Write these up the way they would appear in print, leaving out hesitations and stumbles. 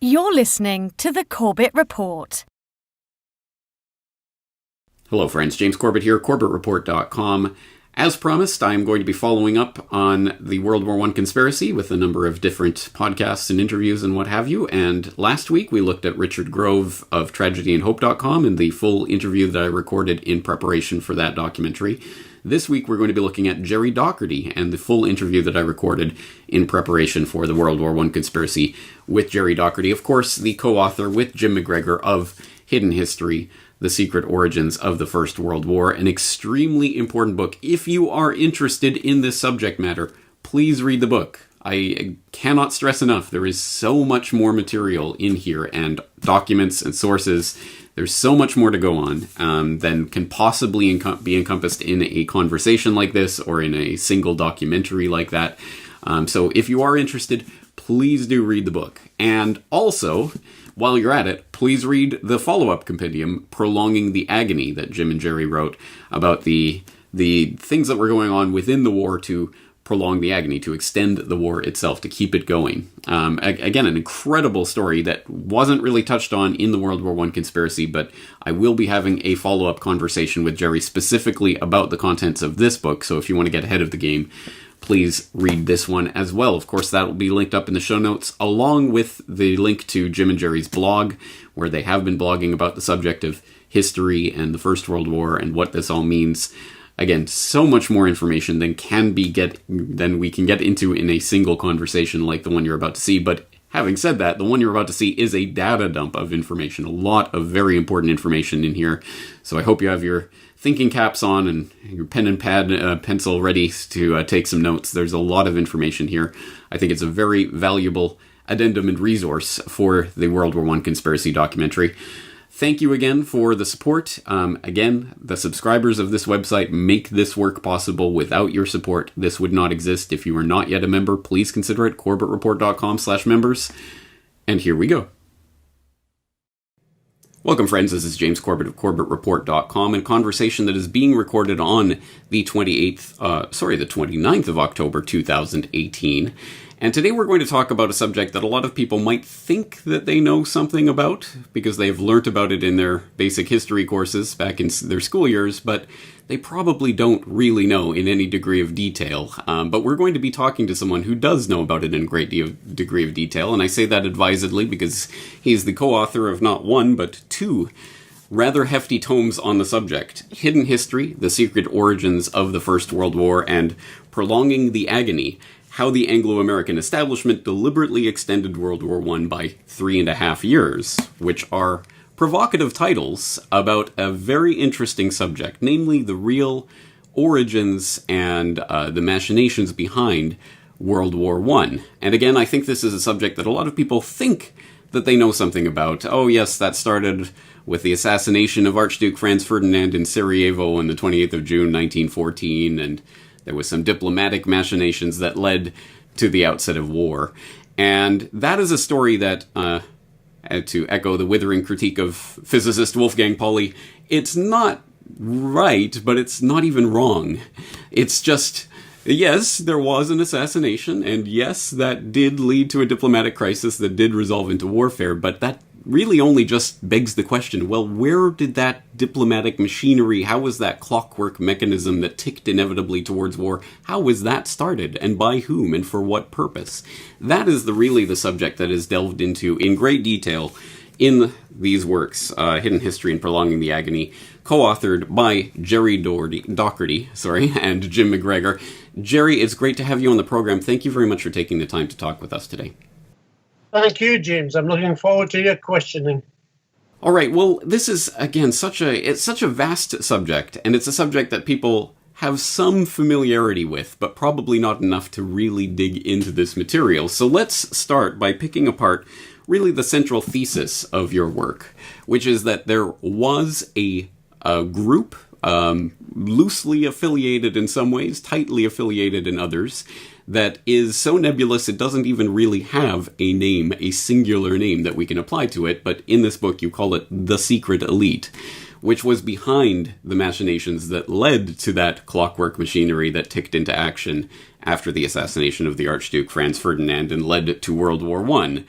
You're listening to the Corbett Report. Hello friends, James Corbett here, CorbettReport.com. As promised, I'm going to be following up on the World War I conspiracy with a number of different podcasts and interviews and what have you. And last week we looked at Richard Grove of TragedyAndHope.com and the full interview that I recorded in preparation for that documentary. This week we're going to be looking at Gerry Docherty and the full interview that I recorded in preparation for the World War I conspiracy with Gerry Docherty. Of course, the co-author with Jim McGregor of Hidden History, The Secret Origins of the First World War, an extremely important book. If you are interested in this subject matter, please read the book. I cannot stress enough, there is so much more material in here, and documents and sources. There's so much more to go on than can possibly be encompassed in a conversation like this or in a single documentary like that. So if you are interested, please do read the book. And also, while you're at it, please read the follow-up compendium, Prolonging the Agony, that Jim and Gerry wrote about the things that were going on within the war to prolong the agony, to extend the war itself, to keep it going. Again, an incredible story that wasn't really touched on in the World War I conspiracy, but I will be having a follow-up conversation with Gerry specifically about the contents of this book, so if you want to get ahead of the game, please read this one as well. Of course, that will be linked up in the show notes, along with the link to Jim and Gerry's blog, where they have been blogging about the subject of history and the First World War and what this all means. Again, so much more information than we can get into in a single conversation like the one you're about to see. But having said that, the one you're about to see is a data dump of information, a lot of very important information in here. So I hope you have your thinking caps on and your pen and pad, pencil ready to take some notes. There's a lot of information here. I think it's a very valuable addendum and resource for the World War I conspiracy documentary. Thank you again for the support. Again, the subscribers of this website make this work possible. Without your support, this would not exist. If you are not yet a member, please consider it, CorbettReport.com/members. And here we go. Welcome, friends. This is James Corbett of CorbettReport.com, and conversation that is being recorded on the 29th of October, 2018. And today we're going to talk about a subject that a lot of people might think that they know something about, because they've learnt about it in their basic history courses back in their school years, but they probably don't really know in any degree of detail. But we're going to be talking to someone who does know about it in a great degree of detail, and I say that advisedly because he's the co-author of not one, but two rather hefty tomes on the subject: Hidden History, The Secret Origins of the First World War, and Prolonging the Agony, How the Anglo-American Establishment Deliberately Extended World War I by 3.5 years, which are provocative titles about a very interesting subject, namely the real origins and the machinations behind World War I. And again, I think this is a subject that a lot of people think that they know something about. Oh yes, that started with the assassination of Archduke Franz Ferdinand in Sarajevo on the 28th of June, 1914, and there was some diplomatic machinations that led to the outset of war. And that is a story that, to echo the withering critique of physicist Wolfgang Pauli, it's not right, but it's not even wrong. It's just, yes, there was an assassination, and yes, that did lead to a diplomatic crisis that did resolve into warfare, but that really only just begs the question, well, where did that diplomatic machinery, how was that clockwork mechanism that ticked inevitably towards war, how was that started, and by whom, and for what purpose? That is really the subject that is delved into in great detail in these works, Hidden History and Prolonging the Agony, co-authored by Gerry Docherty, and Jim McGregor. Gerry, it's great to have you on the program. Thank you very much for taking the time to talk with us today. Thank you, James. I'm looking forward to your questioning. All right. Well, this is, again, such a vast subject, and it's a subject that people have some familiarity with, but probably not enough to really dig into this material. So let's start by picking apart really the central thesis of your work, which is that there was a group, loosely affiliated in some ways, tightly affiliated in others, that is so nebulous it doesn't even really have a name, a singular name that we can apply to it, but in this book you call it the secret elite, which was behind the machinations that led to that clockwork machinery that ticked into action after the assassination of the Archduke Franz Ferdinand and led to World War I.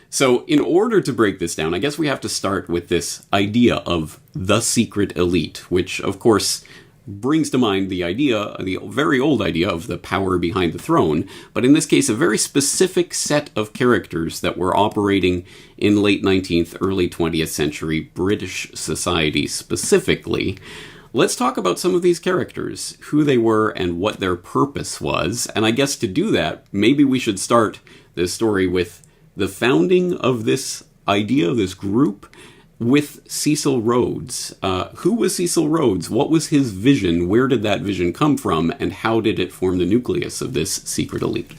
So in order to break this down, I guess we have to start with this idea of the secret elite, which, of course, brings to mind the idea, the very old idea of the power behind the throne, but in this case, a very specific set of characters that were operating in late 19th, early 20th century British society specifically. Let's talk about some of these characters, who they were and what their purpose was. And I guess to do that, maybe we should start this story with the founding of this idea, this group, with Cecil Rhodes. Who was Cecil Rhodes? What was his vision? Where did that vision come from? And how did it form the nucleus of this secret elite?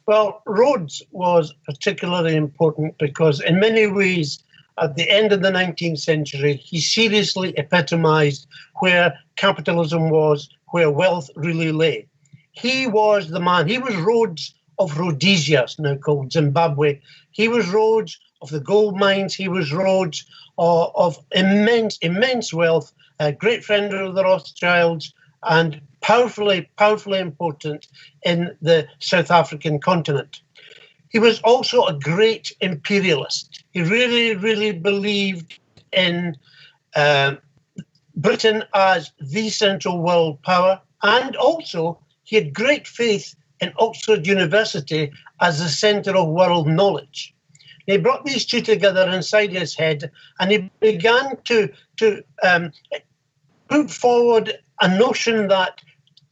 Well, Rhodes was particularly important because in many ways, at the end of the 19th century, he seriously epitomized where capitalism was, where wealth really lay. He was the man. He was Rhodes of Rhodesia, now called Zimbabwe. He was Rhodes of the gold mines. He was Rhodes of immense wealth, a great friend of the Rothschilds, and powerfully important in the South African continent. He was also a great imperialist. He really believed in Britain as the central world power, and also he had great faith in Oxford University as the centre of world knowledge. He brought these two together inside his head, and he began to put forward a notion that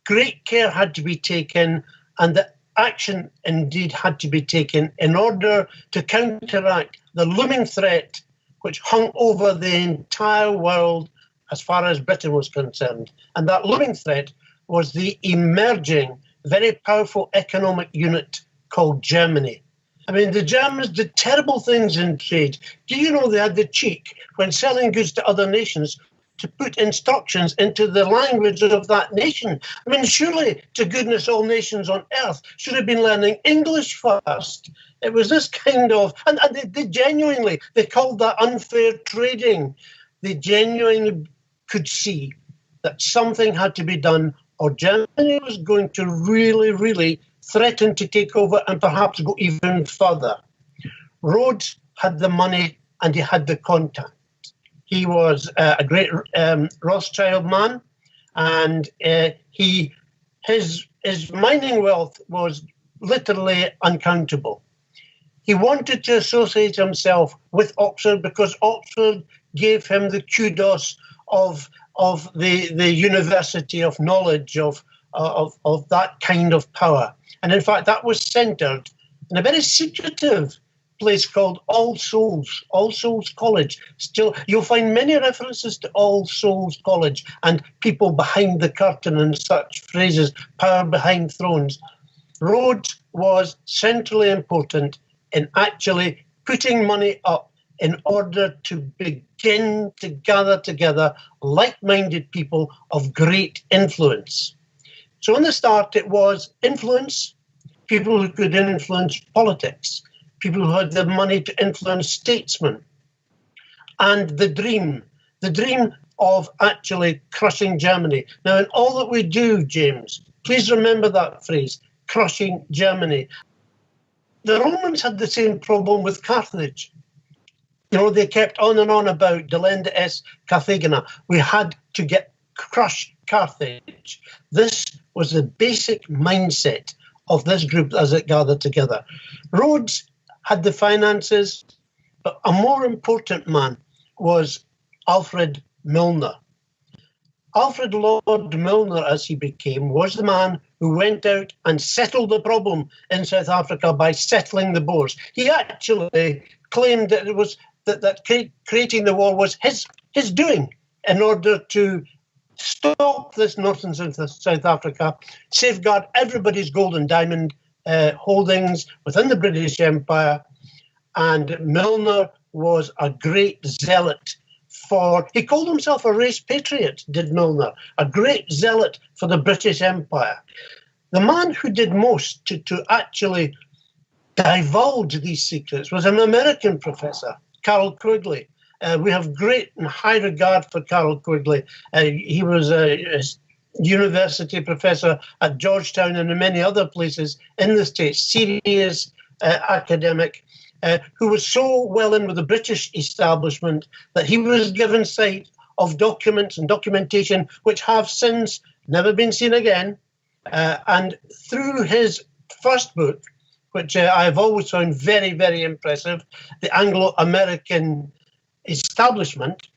great care had to be taken and that action indeed had to be taken in order to counteract the looming threat which hung over the entire world as far as Britain was concerned. And that looming threat was the emerging, very powerful economic unit called Germany. I mean, the Germans did terrible things in trade. Do you know they had the cheek, when selling goods to other nations, to put instructions into the language of that nation? I mean, surely, to goodness, all nations on earth should have been learning English first. It was this kind of, and they genuinely, they called that unfair trading. They genuinely could see that something had to be done, or Germany was going to really threaten to take over and perhaps go even further. Rhodes had the money and he had the contact. He was a great Rothschild man, and his mining wealth was literally uncountable. He wanted to associate himself with Oxford because Oxford gave him the kudos of the university of knowledge, of that kind of power. And in fact, that was centred in a very secretive place called All Souls College. Still, you'll find many references to All Souls College and people behind the curtain and such phrases, power behind thrones. Rhodes was centrally important in actually putting money up in order to begin to gather together like-minded people of great influence. So in the start, it was influence, people who could influence politics, people who had the money to influence statesmen, and the dream of actually crushing Germany. Now, in all that we do, James, please remember that phrase, crushing Germany. The Romans had the same problem with Carthage. You know, they kept on and on about delenda est Carthagena. We had to crush Carthage. This was the basic mindset of this group as it gathered together. Rhodes had the finances, but a more important man was Alfred Milner. Alfred Lord Milner, as he became, was the man who went out and settled the problem in South Africa by settling the Boers. He actually claimed that it was that creating the war was his doing in order to stop this nonsense in South Africa, safeguard everybody's gold and diamond holdings within the British Empire. And Milner was a great zealot he called himself a race patriot, did Milner, a great zealot for the British Empire. The man who did most to actually divulge these secrets was an American professor, Carroll Quigley. We have great and high regard for Carroll Quigley. He was a university professor at Georgetown and in many other places in the States, serious academic, who was so well in with the British establishment that he was given sight of documents and documentation which have since never been seen again. And through his first book, which I've always found very, very impressive, The Anglo-American Establishment,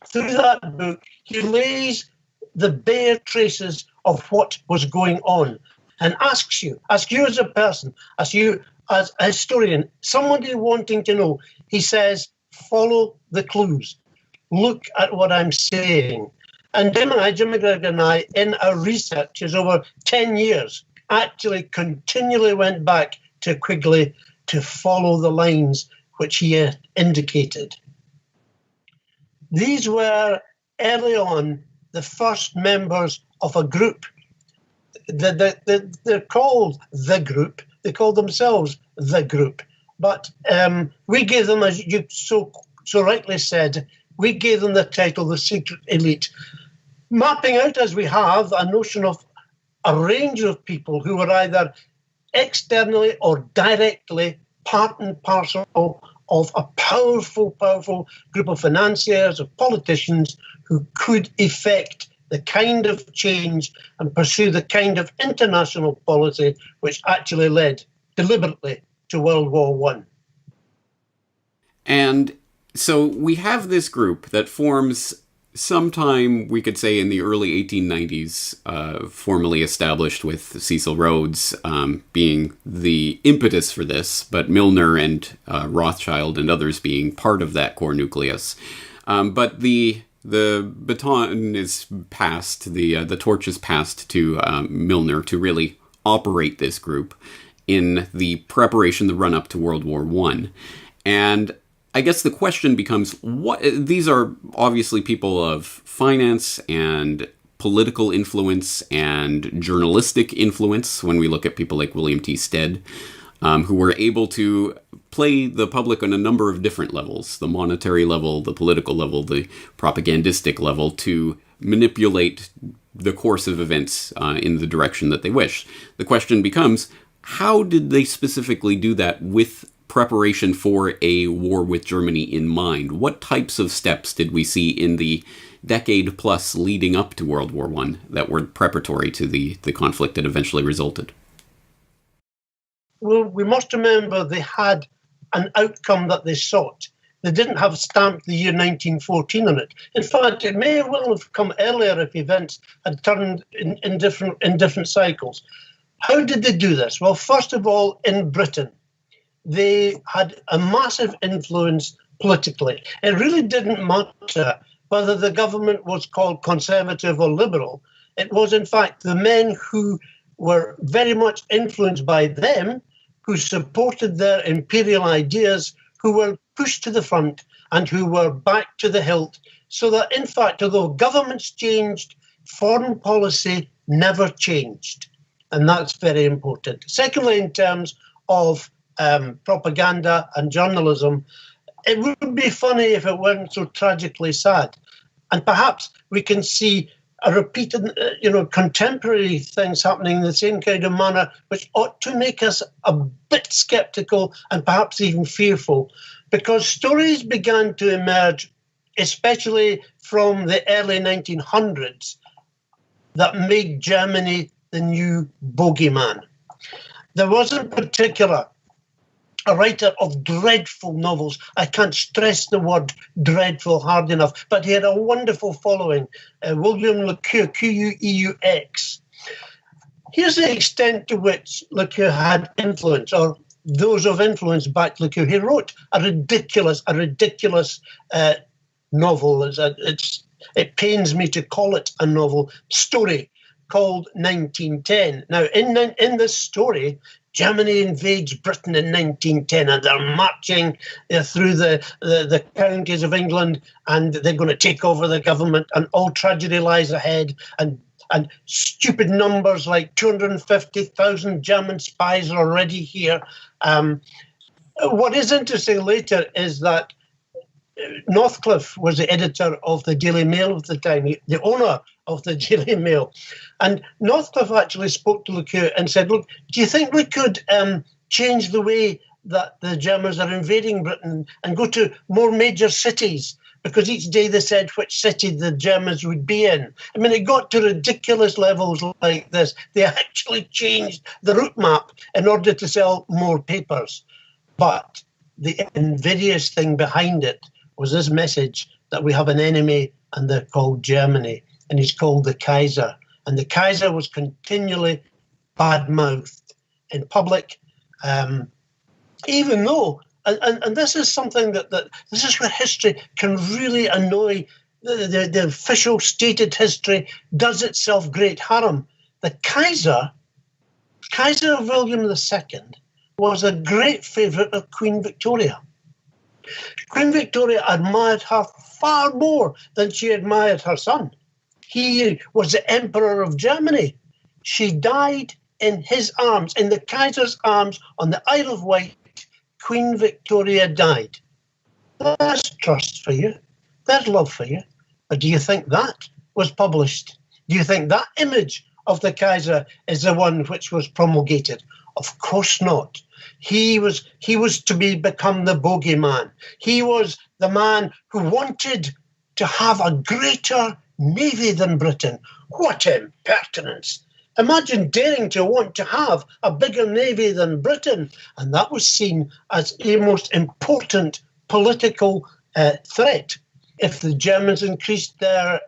through that book, he lays the bare traces of what was going on and asks you as a person, asks you as a historian, somebody wanting to know, he says, follow the clues. Look at what I'm saying. And Jim McGregor and I, in our researches over 10 years, actually continually went back to Quigley to follow the lines which he indicated. These were early on the first members of a group. They're called the group. They call themselves the group. But we gave them, as you so rightly said, we gave them the title, the secret elite, mapping out as we have a notion of a range of people who were either externally or directly part and parcel of a powerful, powerful group of financiers, of politicians who could effect the kind of change and pursue the kind of international policy which actually led deliberately to World War One. And so we have this group that forms sometime, we could say, in the early 1890s, formally established with Cecil Rhodes being the impetus for this, but Milner and Rothschild and others being part of that core nucleus. But the baton is passed, the torch is passed to Milner to really operate this group in the preparation, the run-up to World War I. And I guess the question becomes, what? These are obviously people of finance and political influence and journalistic influence when we look at people like William T. Stead, who were able to play the public on a number of different levels, the monetary level, the political level, the propagandistic level, to manipulate the course of events in the direction that they wish. The question becomes, how did they specifically do that with preparation for a war with Germany in mind? What types of steps did we see in the decade plus leading up to World War I that were preparatory to the conflict that eventually resulted? Well, we must remember they had an outcome that they sought. They didn't have stamped the year 1914 on it. In fact, it may well have come earlier if events had turned in different cycles. How did they do this? Well, first of all, in Britain, they had a massive influence politically. It really didn't matter whether the government was called conservative or liberal. It was, in fact, the men who were very much influenced by them, who supported their imperial ideas, who were pushed to the front and who were backed to the hilt. So that, in fact, although governments changed, foreign policy never changed. And that's very important. Secondly, in terms of propaganda and journalism, it would be funny if it weren't so tragically sad. And perhaps we can see a repeated, contemporary things happening in the same kind of manner, which ought to make us a bit sceptical and perhaps even fearful, because stories began to emerge, especially from the early 1900s, that made Germany the new bogeyman. There was in particular a writer of dreadful novels. I can't stress the word dreadful hard enough, but he had a wonderful following, William Le Queux, Q-U-E-U-X. Here's the extent to which Le Queux had influence, or those of influence backed Le Queux. He wrote a ridiculous novel. It pains me to call it a novel, story called 1910. Now, in this story, Germany invades Britain in 1910, and they're marching through the counties of England, and they're going to take over the government, and all tragedy lies ahead, and stupid numbers like 250,000 German spies are already here. What is interesting later is that Northcliffe was the editor of the Daily Mail of the time, the owner of the Daily Mail. And Northcliffe actually spoke to Le Queux and said, look, do you think we could change the way that the Germans are invading Britain and go to more major cities? Because each day they said which city the Germans would be in. I mean, it got to ridiculous levels like this. They actually changed the route map in order to sell more papers. But the invidious thing behind it was this message that we have an enemy and they're called Germany, and he's called the Kaiser. And the Kaiser was continually bad-mouthed in public, even though, and this is something that this is where history can really annoy, the official stated history does itself great harm. The Kaiser William II, was a great favourite of Queen Victoria. Queen Victoria admired her far more than she admired her son. He was the Emperor of Germany. She died in his arms, in the Kaiser's arms on the Isle of Wight. Queen Victoria died. There's trust for you. There's love for you. But do you think that was published? Do you think that image of the Kaiser is the one which was promulgated? Of course not. He was to become the bogeyman. He was the man who wanted to have a greater navy than Britain. What impertinence! Imagine daring to want to have a bigger navy than Britain. And that was seen as a most important political threat. If the Germans increased their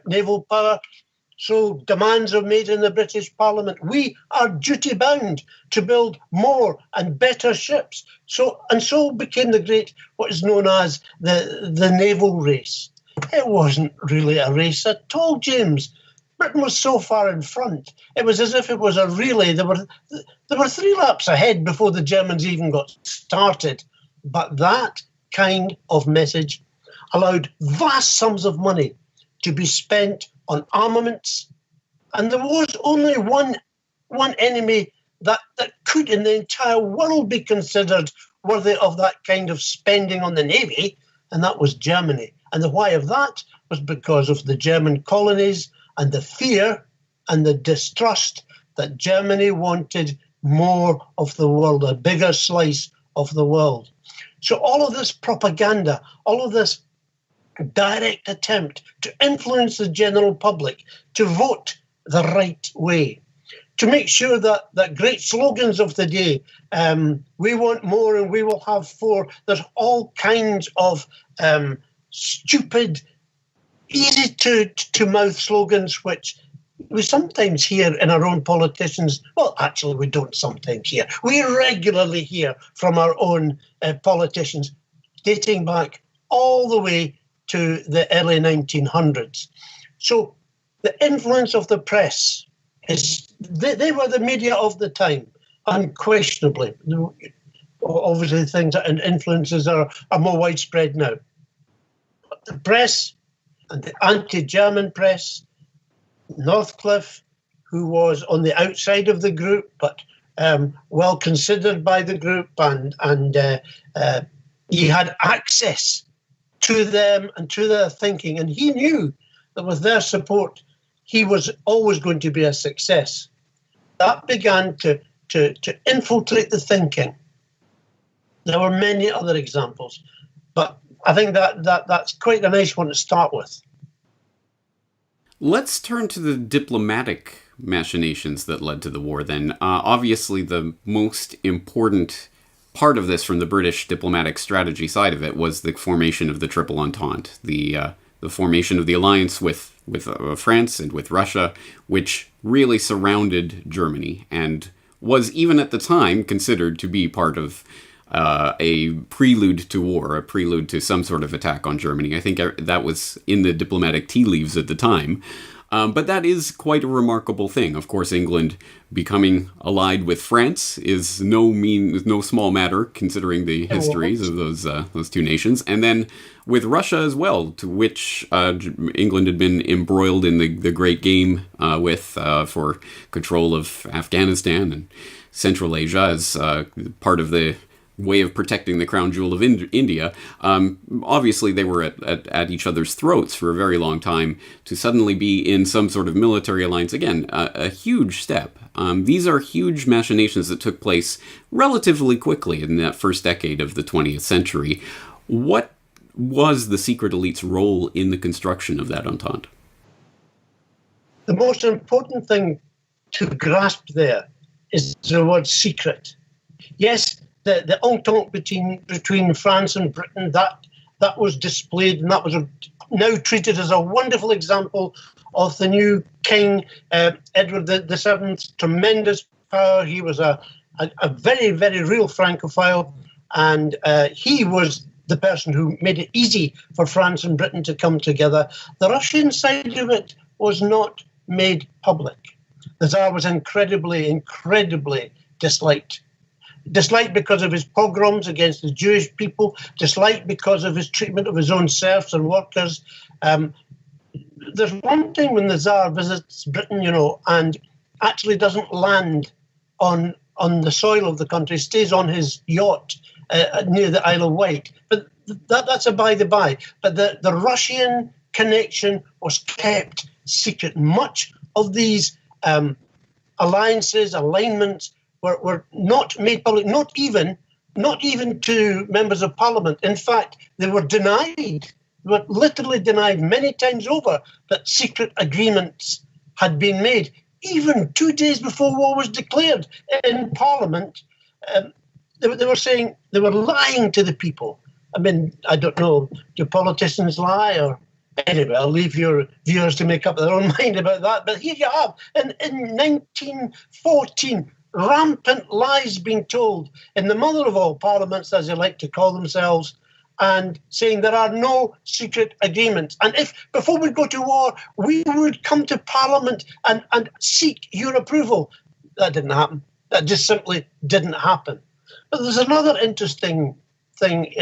naval power, so demands are made in the British Parliament, we are duty-bound to build more and better ships. So became the great, what is known as the naval race. It wasn't really a race at all, James. Britain was so far in front. It was as if it was a relay. There were 3 laps ahead before the Germans even got started. But that kind of message allowed vast sums of money to be spent on armaments, and there was only one enemy that could in the entire world be considered worthy of that kind of spending on the navy, and that was Germany. And the why of that was because of the German colonies and the fear and the distrust that Germany wanted more of the world, a bigger slice of the world. So all of this propaganda, all of this direct attempt to influence the general public to vote the right way, to make sure that great slogans of the day, we want more and we will have 4, there's all kinds of stupid, easy to mouth slogans which we sometimes hear in our own politicians. Well, actually, we don't sometimes hear. We regularly hear from our own politicians, dating back all the way to the early 1900s. So the influence of the press is, they were the media of the time, unquestionably. Obviously, things and influences are more widespread now. But the press and the anti-German press, Northcliffe, who was on the outside of the group, but well considered by the group, and he had access to them and to their thinking, and he knew that with their support, he was always going to be a success. That began to infiltrate the thinking. There were many other examples, but I think that's quite a nice one to start with. Let's turn to the diplomatic machinations that led to the war then. Obviously, the most important part of this from the British diplomatic strategy side of it was the formation of the Triple Entente, the formation of the alliance with France and with Russia, which really surrounded Germany and was even at the time considered to be part of a prelude to war, a prelude to some sort of attack on Germany. I think that was in the diplomatic tea leaves at the time. But that is quite a remarkable thing. Of course, England becoming allied with France is no small matter, considering the histories of those two nations. And then with Russia as well, to which England had been embroiled in the Great Game for control of Afghanistan and Central Asia as part of the way of protecting the crown jewel of India. Obviously, they were at each other's throats for a very long time. To suddenly be in some sort of military alliance, again, a huge step. These are huge machinations that took place relatively quickly in that first decade of the 20th century. What was the secret elite's role in the construction of that entente? The most important thing to grasp there is the word secret. Yes, the entente between France and Britain, that was displayed, and that was now treated as a wonderful example of the new king, Edward VII, tremendous power. He was a very, very real Francophile, and he was the person who made it easy for France and Britain to come together. The Russian side of it was not made public. The Tsar was incredibly disliked. Disliked because of his pogroms against the Jewish people, disliked because of his treatment of his own serfs and workers. There's one thing when the Tsar visits Britain, and actually doesn't land on the soil of the country, stays on his yacht near the Isle of Wight. But that's a by the by. But the Russian connection was kept secret. Much of these alliances, alignments were not made public, not even to members of parliament. In fact, they were denied. They were literally denied many times over that secret agreements had been made. Even 2 days before war was declared in Parliament, they were saying they were lying to the people. I mean, I don't know, do politicians lie? Or anyway, I'll leave your viewers to make up their own mind about that. But here you have, in 1914, rampant lies being told in the mother of all parliaments, as they like to call themselves, and saying there are no secret agreements. And if, before we go to war, we would come to Parliament and seek your approval. That didn't happen. That just simply didn't happen. But there's another interesting thing,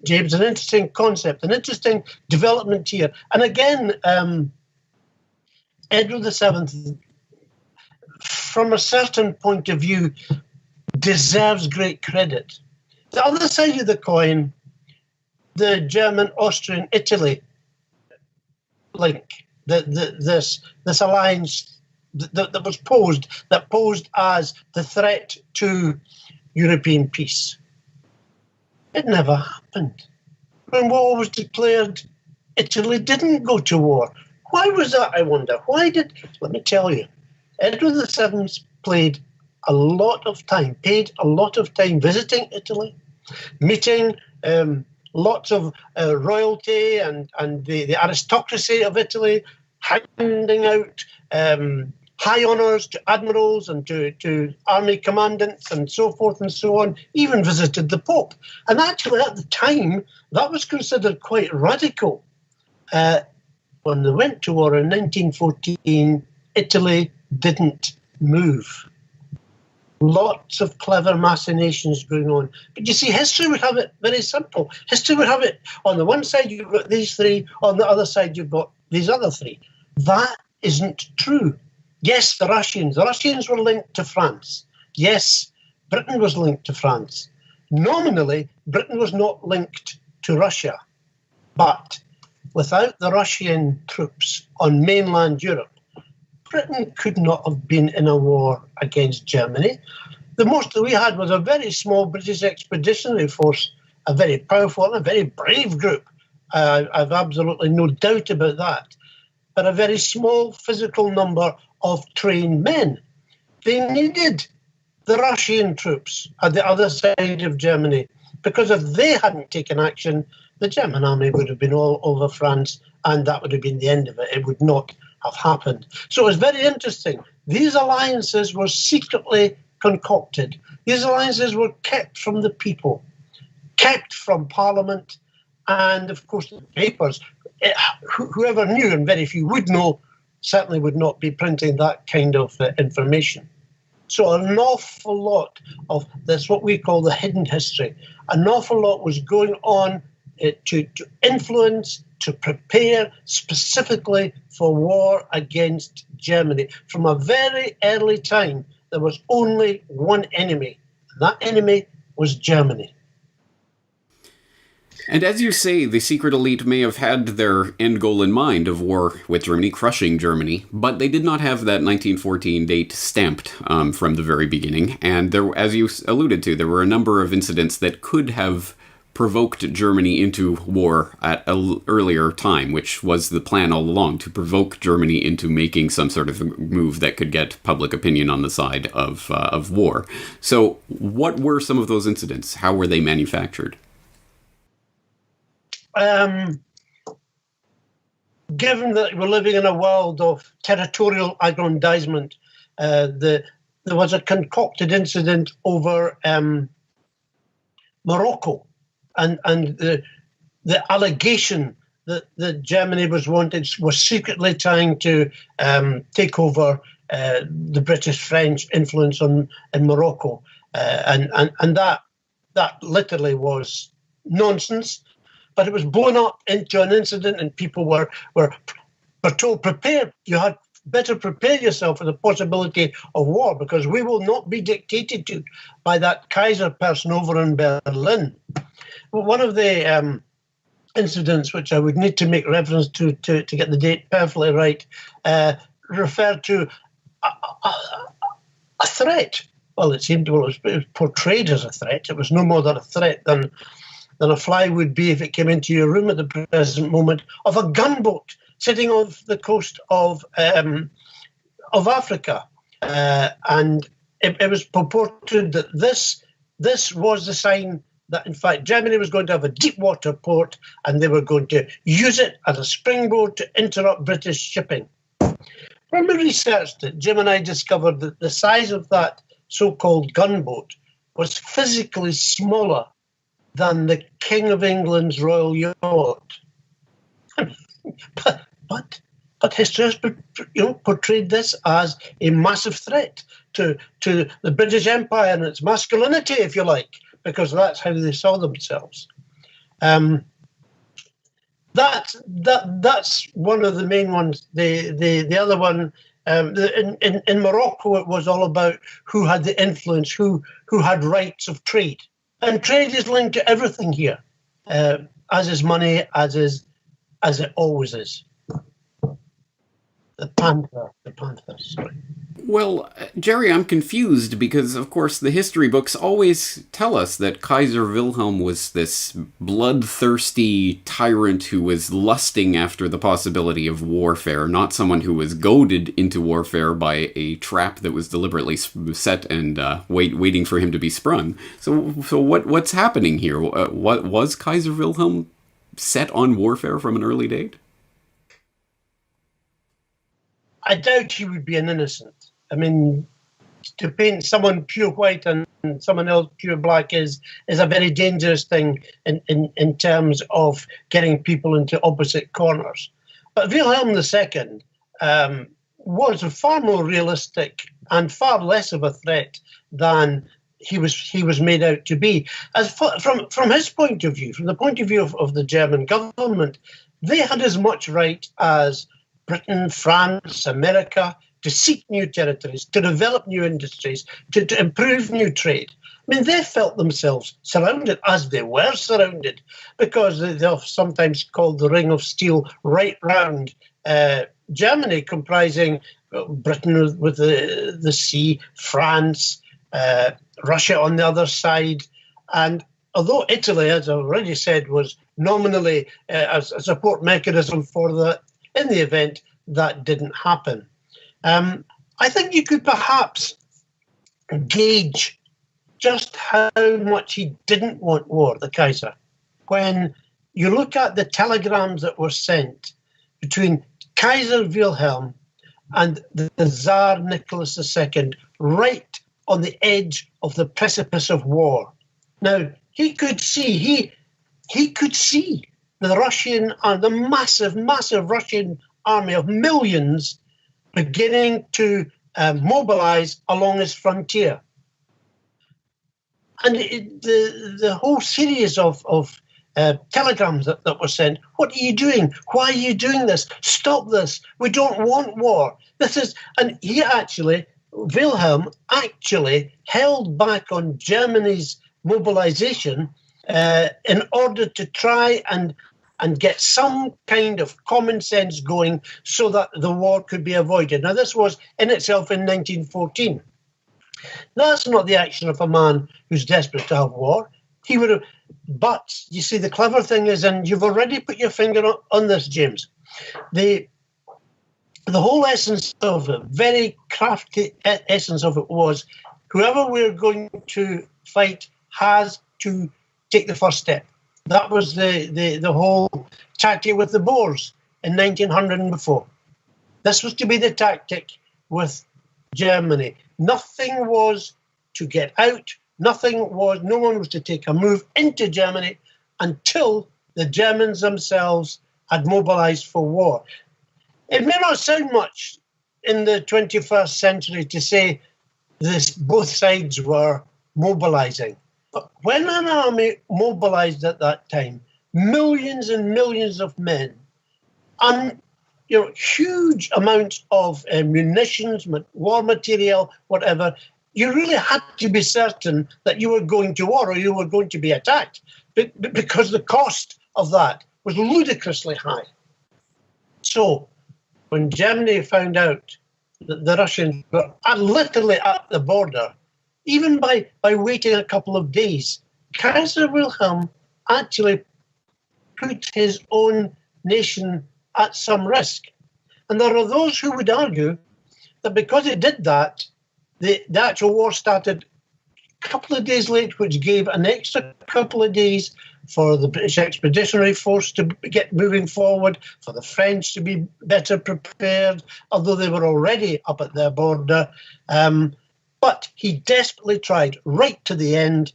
James, an interesting concept, an interesting development here. And again, Edward VII, from a certain point of view, deserves great credit. The other side of the coin, the German-Austrian-Italy link, this alliance that was posed as the threat to European peace. It never happened. When war was declared, Italy didn't go to war. Why was that, I wonder? Let me tell you, Edward VII paid a lot of time visiting Italy, meeting lots of royalty and the aristocracy of Italy, handing out high honours to admirals and to army commandants and so forth and so on, even visited the Pope. And actually at the time, that was considered quite radical. When they went to war in 1914, Italy didn't move. Lots of clever machinations going on. But you see, history would have it very simple. History would have it, on the one side you've got these three, on the other side you've got these other three. That isn't true. Yes, the Russians were linked to France. Yes, Britain was linked to France. Nominally, Britain was not linked to Russia. But without the Russian troops on mainland Europe, Britain could not have been in a war against Germany. The most that we had was a very small British expeditionary force, a very powerful and a very brave group. I've absolutely no doubt about that. But a very small physical number of trained men. They needed the Russian troops at the other side of Germany, because if they hadn't taken action, the German army would have been all over France, and that would have been the end of it. It would not have happened. So it's very interesting. These alliances were secretly concocted. These alliances were kept from the people, kept from Parliament, and of course the papers. Whoever knew, and very few would know, certainly would not be printing that kind of information. So an awful lot of this, what we call the hidden history, an awful lot was going on to influence, to prepare specifically for war against Germany. From a very early time, there was only one enemy. That enemy was Germany. And as you say, the secret elite may have had their end goal in mind of war with Germany, crushing Germany, but they did not have that 1914 date stamped from the very beginning. And there, as you alluded to, there were a number of incidents that could have provoked Germany into war at an earlier time, which was the plan all along, to provoke Germany into making some sort of move that could get public opinion on the side of war. So what were some of those incidents? How were they manufactured? Given that we're living in a world of territorial aggrandizement, there was a concocted incident over Morocco, and the allegation that Germany was secretly trying to take over the British-French influence in Morocco, and that literally was nonsense. But it was blown up into an incident, and people were told, prepare. You had better prepare yourself for the possibility of war, because we will not be dictated to by that Kaiser person over in Berlin. One of the incidents, which I would need to make reference to get the date perfectly right, referred to a threat. Well, it was portrayed as a threat. It was no more than a threat than a fly would be if it came into your room at the present moment, of a gunboat sitting off the coast of Africa. And it was purported that this was the sign that, in fact, Germany was going to have a deep water port, and they were going to use it as a springboard to interrupt British shipping. When we researched it, Jim and I discovered that the size of that so-called gunboat was physically smaller than the King of England's royal yacht. But history has portrayed this as a massive threat to the British Empire and its masculinity, if you like, because that's how they saw themselves. That's one of the main ones. The other one, in Morocco, it was all about who had the influence, who had rights of trade. And trade is linked to everything here, as is money, as it always is. The panther, sorry. Well, Jerry, I'm confused because, of course, the history books always tell us that Kaiser Wilhelm was this bloodthirsty tyrant who was lusting after the possibility of warfare, not someone who was goaded into warfare by a trap that was deliberately set and waiting for him to be sprung. So what's happening here? What was Kaiser Wilhelm set on warfare from an early date? I doubt he would be an innocent. I mean, to paint someone pure white and someone else pure black is a very dangerous thing in terms of getting people into opposite corners. But Wilhelm II was far more realistic and far less of a threat than he was made out to be. From his point of view, from the point of view of the German government, they had as much right as Britain, France, America, to seek new territories, to develop new industries, to improve new trade. I mean, they felt themselves surrounded, as they were surrounded, because they're sometimes called the Ring of Steel right round Germany, comprising Britain with the sea, France, Russia on the other side. And although Italy, as I already said, was nominally a support mechanism for that, in the event that didn't happen. I think you could perhaps gauge just how much he didn't want war, the Kaiser, when you look at the telegrams that were sent between Kaiser Wilhelm and the Tsar Nicholas II, right on the edge of the precipice of war. Now, he could see the Russian, the massive Russian army of millions beginning to mobilize along his frontier. And the whole series of telegrams that were sent, what are you doing? Why are you doing this? Stop this. We don't want war. And Wilhelm actually held back on Germany's mobilization in order to try and get some kind of common sense going so that the war could be avoided. Now, this was in itself in 1914. That's not the action of a man who's desperate to have war. He would have, but you see, the clever thing is, and you've already put your finger on this, James, the whole essence of it, very crafty essence of it, was whoever we're going to fight has to take the first step. That was the whole tactic with the Boers in 1900 and before. This was to be the tactic with Germany. Nothing was to get out. No one was to take a move into Germany until the Germans themselves had mobilized for war. It may not sound much in the 21st century to say this, both sides were mobilizing. But when an army mobilized at that time, millions and millions of men, and huge amounts of munitions, war material, whatever, you really had to be certain that you were going to war or you were going to be attacked, because the cost of that was ludicrously high. So when Germany found out that the Russians were literally at the border, even by waiting a couple of days, Kaiser Wilhelm actually put his own nation at some risk. And there are those who would argue that because he did that, the actual war started a couple of days late, which gave an extra couple of days for the British Expeditionary Force to get moving forward, for the French to be better prepared, although they were already up at their border. But he desperately tried right to the end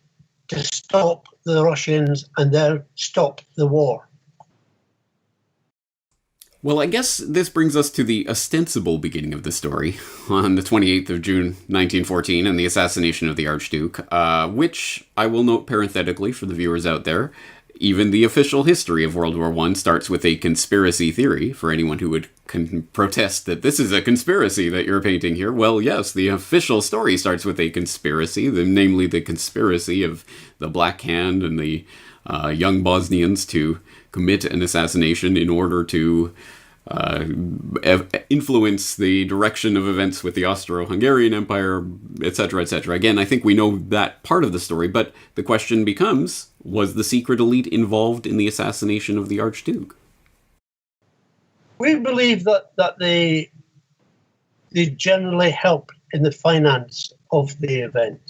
to stop the Russians and then stop the war. Well, I guess this brings us to the ostensible beginning of the story, on the 28th of June, 1914, and the assassination of the Archduke, which, I will note parenthetically for the viewers out there, even the official history of World War I starts with a conspiracy theory, for anyone who would protest that this is a conspiracy that you're painting here. Well, yes, the official story starts with a conspiracy, namely the conspiracy of the Black Hand and the young Bosnians to commit an assassination in order to influence the direction of events with the Austro-Hungarian Empire, etc., etc. Again, I think we know that part of the story, but the question becomes, was the secret elite involved in the assassination of the Archduke? We believe that they generally helped in the finance of the event,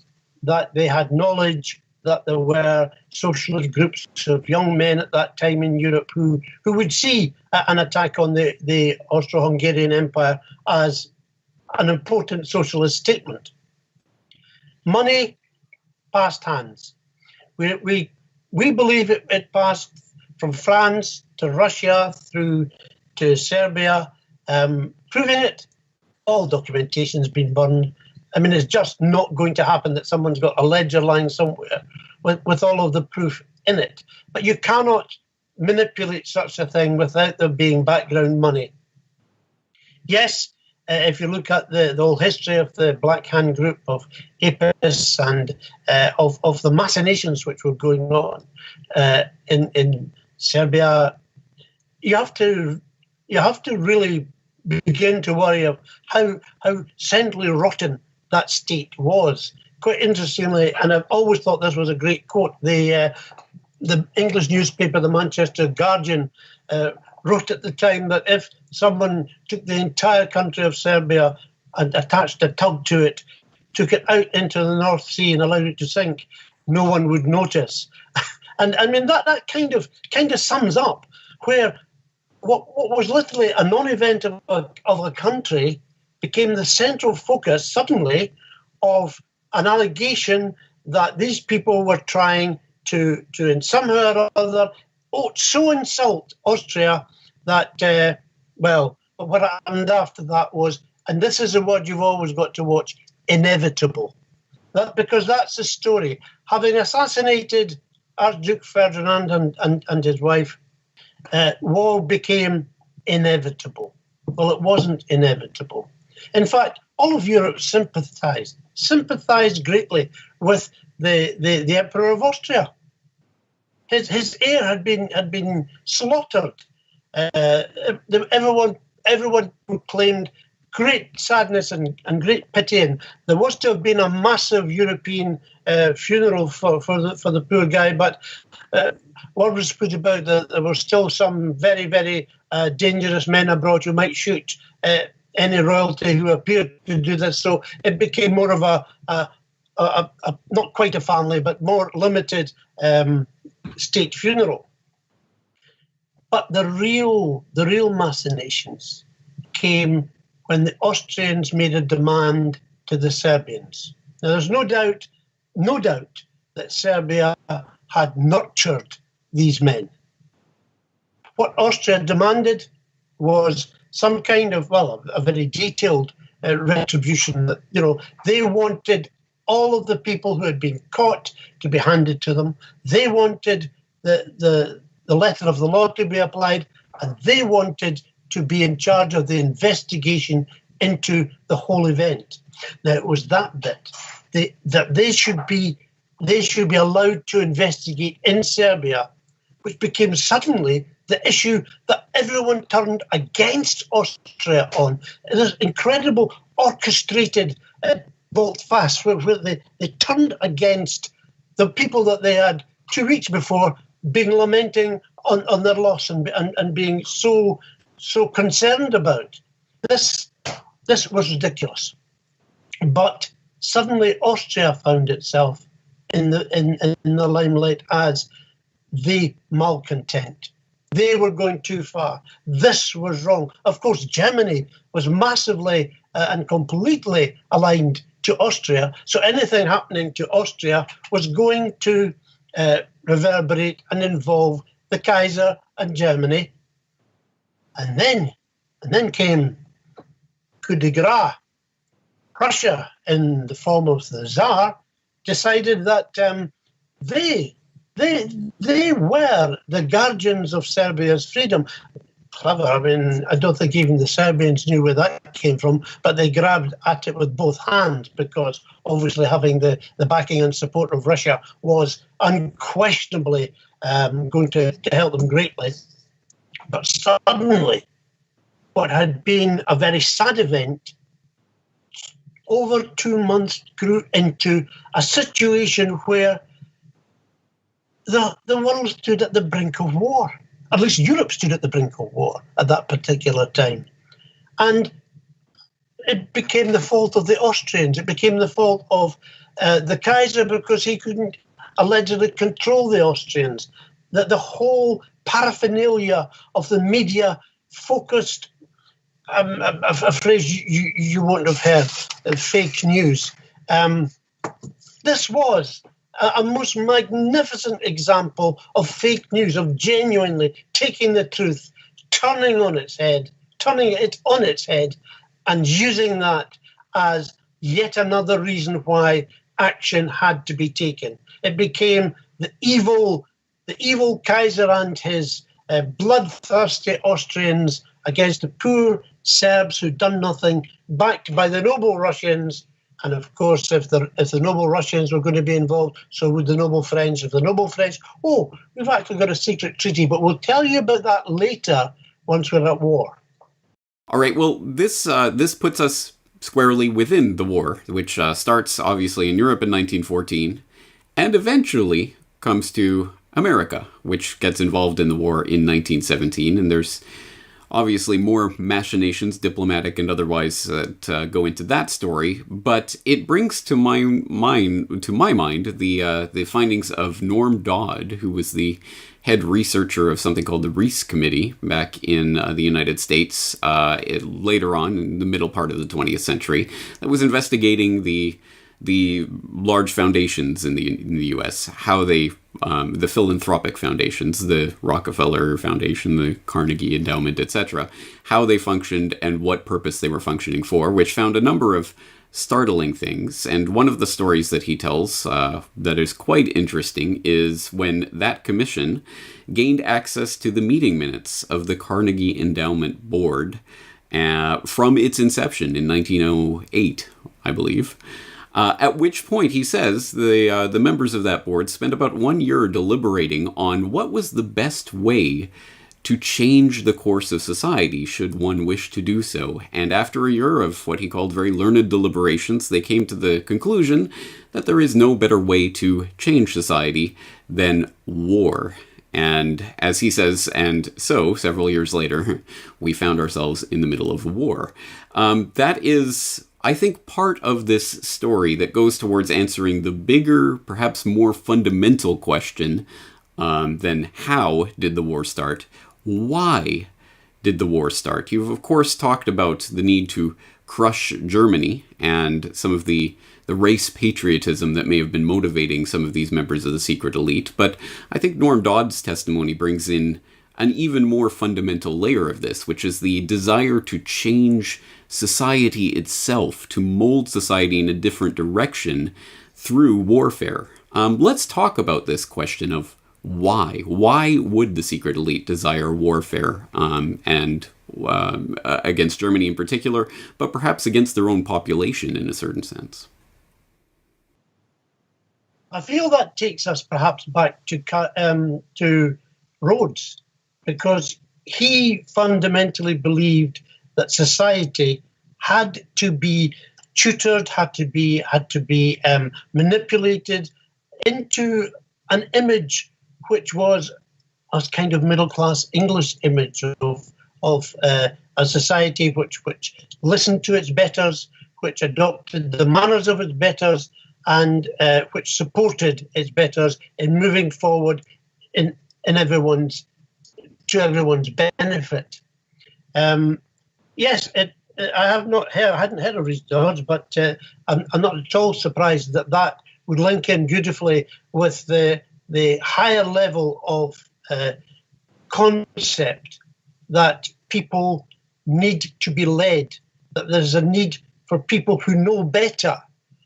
that they had knowledge that there were socialist groups of young men at that time in Europe who would see an attack on the Austro-Hungarian Empire as an important socialist statement. Money passed hands. We believe it passed from France to Russia through to Serbia, proving it. All documentation's been burned. I mean, it's just not going to happen that someone's got a ledger lying somewhere with all of the proof in it. But you cannot manipulate such a thing without there being background money. Yes, if you look at the whole history of the Black Hand group, of APIS and of the machinations which were going on in Serbia, you have to really begin to worry of how centrally rotten that state was. Quite interestingly, and I've always thought this was a great quote, the English newspaper, the Manchester Guardian, wrote at the time that if someone took the entire country of Serbia and attached a tug to it, took it out into the North Sea and allowed it to sink, no one would notice. And I mean, that kind of sums up where what was literally a non-event of a country became the central focus suddenly of an allegation that these people were trying to in somehow or other, so insult Austria that, what happened after that was, and this is a word you've always got to watch, inevitable. Because that's the story. Having assassinated Archduke Ferdinand and his wife, war became inevitable. Well, it wasn't inevitable. In fact, all of Europe sympathised greatly with the Emperor of Austria. His heir had been slaughtered. Everyone proclaimed great sadness and great pity, and there was to have been a massive European funeral for the poor guy. But word was put about that there were still some very, very dangerous men abroad who might shoot any royalty who appeared to do this. So it became more of a not quite a family, but more limited state funeral. But the real machinations came when the Austrians made a demand to the Serbians. Now, there's no doubt that Serbia had nurtured these men. What Austria demanded was some kind of, a very detailed retribution. That, they wanted all of the people who had been caught to be handed to them. They wanted the letter of the law to be applied, and they wanted to be in charge of the investigation into the whole event. Now, it was that bit that they should be allowed to investigate in Serbia, which became suddenly the issue that everyone turned against Austria on. This incredible orchestrated volte-face where they turned against the people that they had 2 weeks before been lamenting on their loss and being so concerned about. This was ridiculous. But suddenly Austria found itself in the limelight as the malcontent. They were going too far. This was wrong. Of course, Germany was massively and completely aligned to Austria. So anything happening to Austria was going to reverberate and involve the Kaiser and Germany. And then came coup de grace. Russia, in the form of the Tsar, decided that they were the guardians of Serbia's freedom. Clever. I mean, I don't think even the Serbians knew where that came from, but they grabbed at it with both hands because obviously having the backing and support of Russia was unquestionably going to help them greatly. But suddenly, what had been a very sad event over 2 months grew into a situation where the world stood at the brink of war. At least Europe stood at the brink of war at that particular time. And it became the fault of the Austrians. It became the fault of the Kaiser because he couldn't allegedly control the Austrians. That the whole paraphernalia of the media focused, a phrase you won't have heard, fake news. This was a most magnificent example of fake news, of genuinely taking the truth, turning it on its head, and using that as yet another reason why action had to be taken. It became the evil Kaiser and his bloodthirsty Austrians against the poor Serbs who'd done nothing, backed by the noble Russians. And of course, if the noble Russians were going to be involved, so would the noble French. If the noble French, we've actually got a secret treaty, but we'll tell you about that later once we're at war. All right, well, this puts us squarely within the war, which starts obviously in Europe in 1914, and eventually comes to America, which gets involved in the war in 1917, and there's obviously more machinations, diplomatic and otherwise, that go into that story, but it brings to my mind the findings of Norm Dodd, who was the head researcher of something called the Reece Committee back in the United States later on in the middle part of the 20th century, that was investigating the large foundations in the U.S., how they, the philanthropic foundations, the Rockefeller Foundation, the Carnegie Endowment, etc., how they functioned and what purpose they were functioning for, which found a number of startling things. And one of the stories that he tells that is quite interesting is when that commission gained access to the meeting minutes of the Carnegie Endowment Board from its inception in 1908, I believe. At which point, he says, the members of that board spent about 1 year deliberating on what was the best way to change the course of society, should one wish to do so. And after a year of what he called very learned deliberations, they came to the conclusion that there is no better way to change society than war. And as he says, and so, several years later, we found ourselves in the middle of war. That is, I think, part of this story that goes towards answering the bigger, perhaps more fundamental question than how did the war start? Why did the war start? You've, of course, talked about the need to crush Germany and some of the race patriotism that may have been motivating some of these members of the secret elite, but I think Norm Dodd's testimony brings in an even more fundamental layer of this, which is the desire to change society itself, to mold society in a different direction through warfare. Let's talk about this question of why. Why would the secret elite desire warfare and against Germany in particular, but perhaps against their own population in a certain sense? I feel that takes us perhaps back to Rhodes, because he fundamentally believed that society had to be tutored, had to be manipulated into an image which was a kind of middle-class English image of a society which listened to its betters, which adopted the manners of its betters, and which supported its betters in moving forward to everyone's benefit. Yes, I hadn't heard of Rhodes Dodd, but I'm not at all surprised that would link in beautifully with the higher level of concept that people need to be led, that there's a need for people who know better,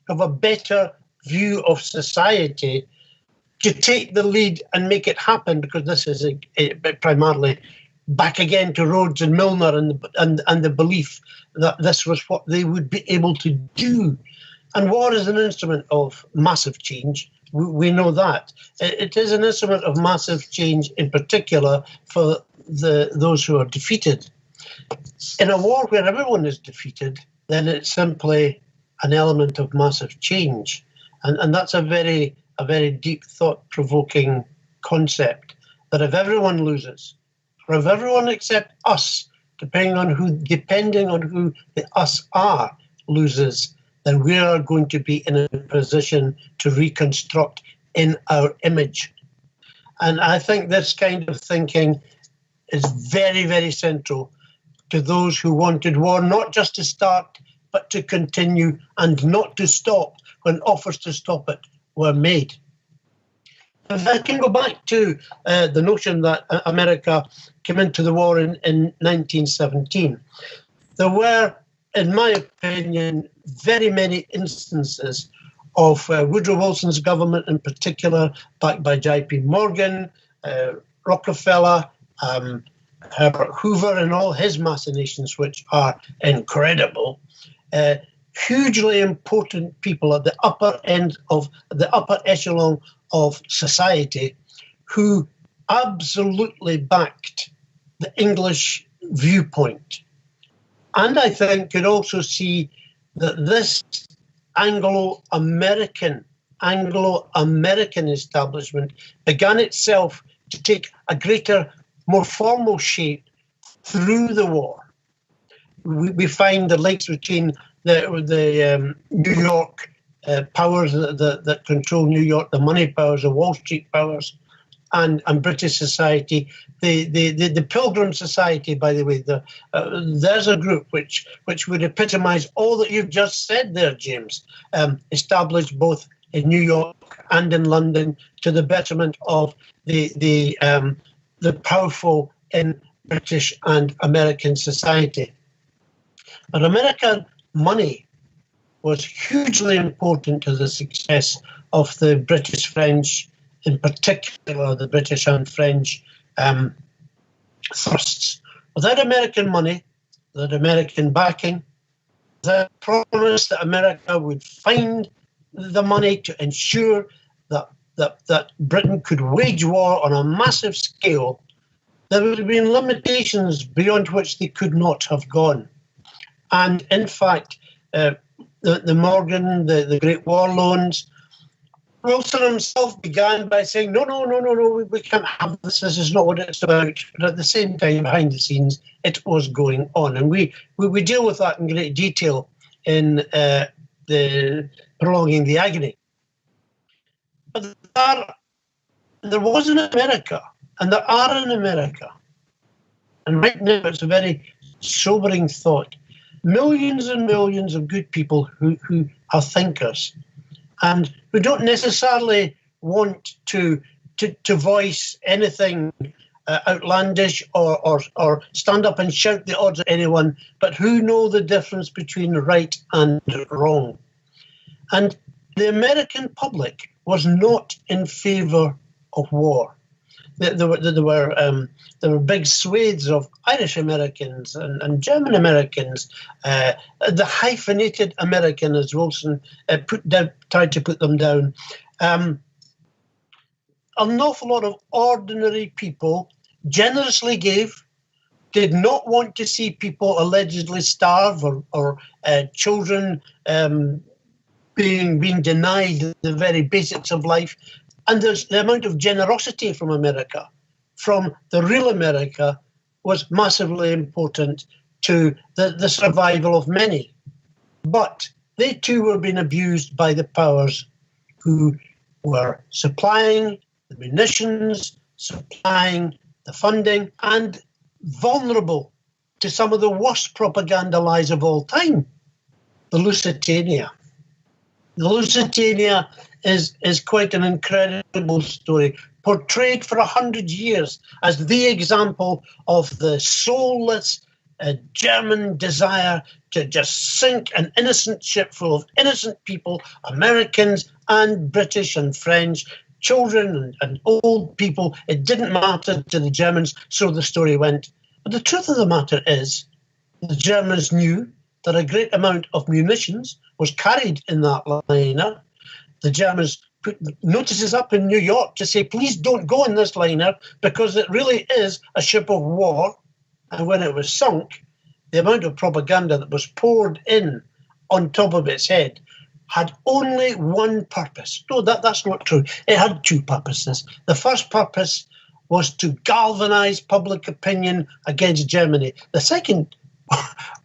have a better view of society, to take the lead and make it happen, because this is primarily back again to Rhodes and Milner and the belief that this was what they would be able to do. And war is an instrument of massive change. We know that. It is an instrument of massive change, in particular for those who are defeated. In a war where everyone is defeated, then it's simply an element of massive change. And that's a very deep, thought-provoking concept, that if everyone loses, or if everyone except us, depending on who the us are, loses, then we are going to be in a position to reconstruct in our image. And I think this kind of thinking is very, very central to those who wanted war not just to start, but to continue, and not to stop when offers to stop it were made. If I can go back to the notion that America came into the war in 1917, there were, in my opinion, very many instances of Woodrow Wilson's government in particular, backed by J.P. Morgan, Rockefeller, Herbert Hoover and all his machinations, which are incredible, hugely important people at the upper end of the upper echelon of society who absolutely backed the English viewpoint. And I think could also see that this Anglo-American establishment began itself to take a greater, more formal shape through the war. We find the links between the New York powers that control New York, the money powers, the Wall Street powers, and British society. The Pilgrim Society, by the way, there's a group which would epitomise all that you've just said there, James, established both in New York and in London to the betterment of the powerful in British and American society. But American money was hugely important to the success of the British-French, in particular the British and French thrusts. Without American money, without American backing, the promise that America would find the money to ensure that Britain could wage war on a massive scale, there would have been limitations beyond which they could not have gone. And in fact, the Morgan, the Great War loans, Wilson himself began by saying, no, we can't have this. This is not what it's about. But at the same time, behind the scenes, it was going on. And we deal with that in great detail in the Prolonging the Agony. But there was in America, and there are in America, and right now it's a very sobering thought, millions and millions of good people who are thinkers and who don't necessarily want to voice anything outlandish or stand up and shout the odds at anyone, but who know the difference between right and wrong. And the American public was not in favour of war. There were big swathes of Irish Americans and German Americans, the hyphenated American, as Wilson tried to put them down. An awful lot of ordinary people generously gave, did not want to see people allegedly starve or children being denied the very basics of life. And there's the amount of generosity from America, from the real America, was massively important to the survival of many. But they too were being abused by the powers who were supplying the munitions, supplying the funding, and vulnerable to some of the worst propaganda lies of all time, the Lusitania. The Lusitania is quite an incredible story, portrayed for 100 years as the example of the soulless German desire to just sink an innocent ship full of innocent people, Americans and British and French, children and old people. It didn't matter to the Germans, so the story went. But the truth of the matter is, the Germans knew that a great amount of munitions was carried in that liner. The Germans put notices up in New York to say, please don't go in this liner because it really is a ship of war. And when it was sunk, the amount of propaganda that was poured in on top of its head had only one purpose. No, that's not true. It had two purposes. The first purpose was to galvanize public opinion against Germany. The second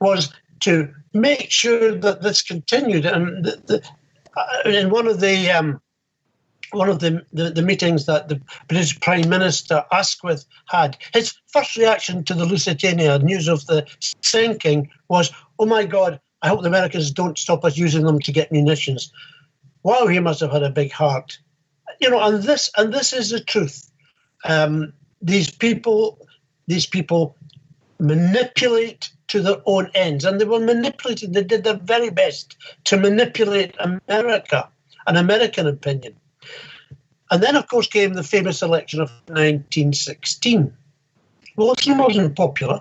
was to make sure that this continued. And in one of the meetings that the British Prime Minister Asquith had, his first reaction to the Lusitania, news of the sinking, was, oh my God, I hope the Americans don't stop us using them to get munitions. Wow, he must have had a big heart. You know, and this is the truth. These people manipulate to their own ends, and they were manipulated. They did their very best to manipulate America and American opinion. And then, of course, came the famous election of 1916. Wilson wasn't popular,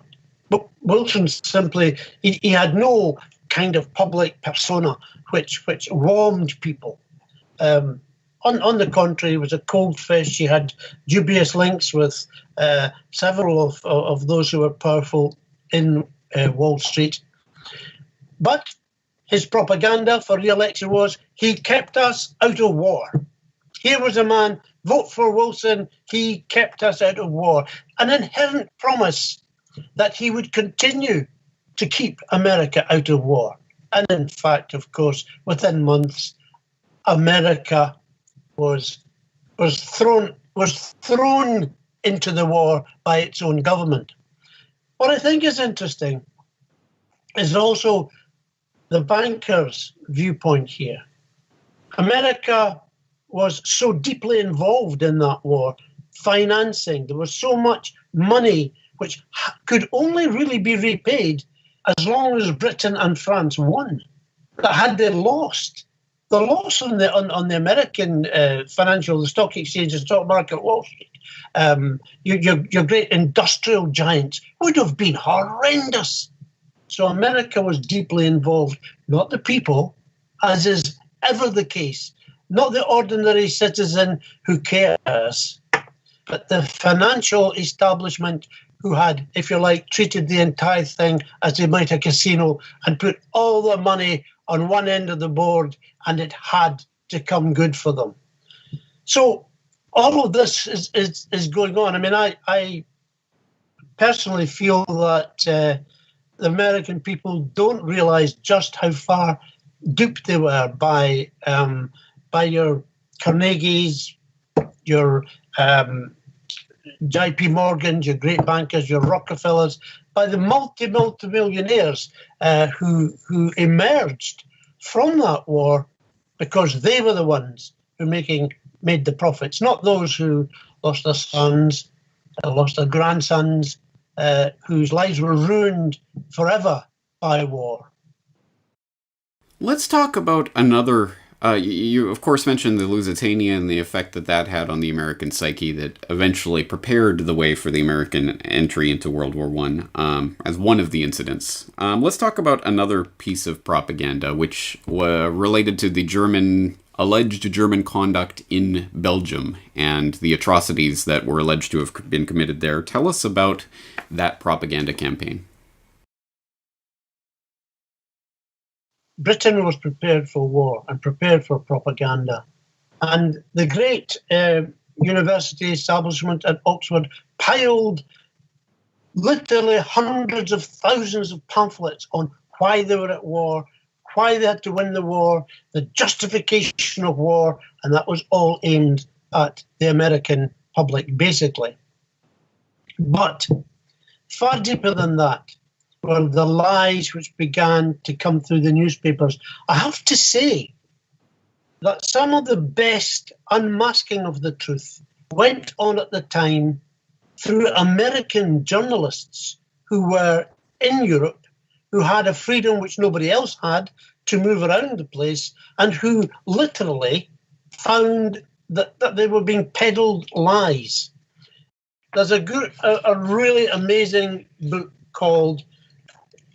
but Wilson simply, he had no kind of public persona which warmed people. On the contrary, he was a cold fish. He had dubious links with several of those who were powerful in Wall Street. But his propaganda for re-election was, he kept us out of war. Here was a man, vote for Wilson, he kept us out of war. An inherent promise that he would continue to keep America out of war. And in fact, of course, within months, America was thrown into the war by its own government. What I think is interesting is also the bankers' viewpoint here. America was so deeply involved in that war, financing. There was so much money which could only really be repaid as long as Britain and France won. That had they lost, the loss on the American the stock exchange, the stock market, Wall Street, your great industrial giants would have been horrendous. So America was deeply involved, not the people, as is ever the case. Not the ordinary citizen who cares, but the financial establishment who had, if you like, treated the entire thing as they might a casino and put all their money on one end of the board, and it had to come good for them. So all of this is going on. I mean, I personally feel that the American people don't realize just how far duped they were by your Carnegies, your JP Morgans, your great bankers, your Rockefellers, by the multi-millionaires who emerged from that war because they were the ones who made the profits, not those who lost their sons, lost their grandsons, whose lives were ruined forever by war. Let's talk about another. You, of course, mentioned the Lusitania and the effect that had on the American psyche that eventually prepared the way for the American entry into World War I as one of the incidents. Let's talk about another piece of propaganda, which related to the alleged German conduct in Belgium and the atrocities that were alleged to have been committed there. Tell us about that propaganda campaign. Britain was prepared for war and prepared for propaganda. And the great university establishment at Oxford piled literally hundreds of thousands of pamphlets on why they were at war, why they had to win the war, the justification of war, and that was all aimed at the American public, basically. But far deeper than that were the lies which began to come through the newspapers. I have to say that some of the best unmasking of the truth went on at the time through American journalists who were in Europe, who had a freedom which nobody else had to move around the place, and who literally found that they were being peddled lies. There's a really amazing book called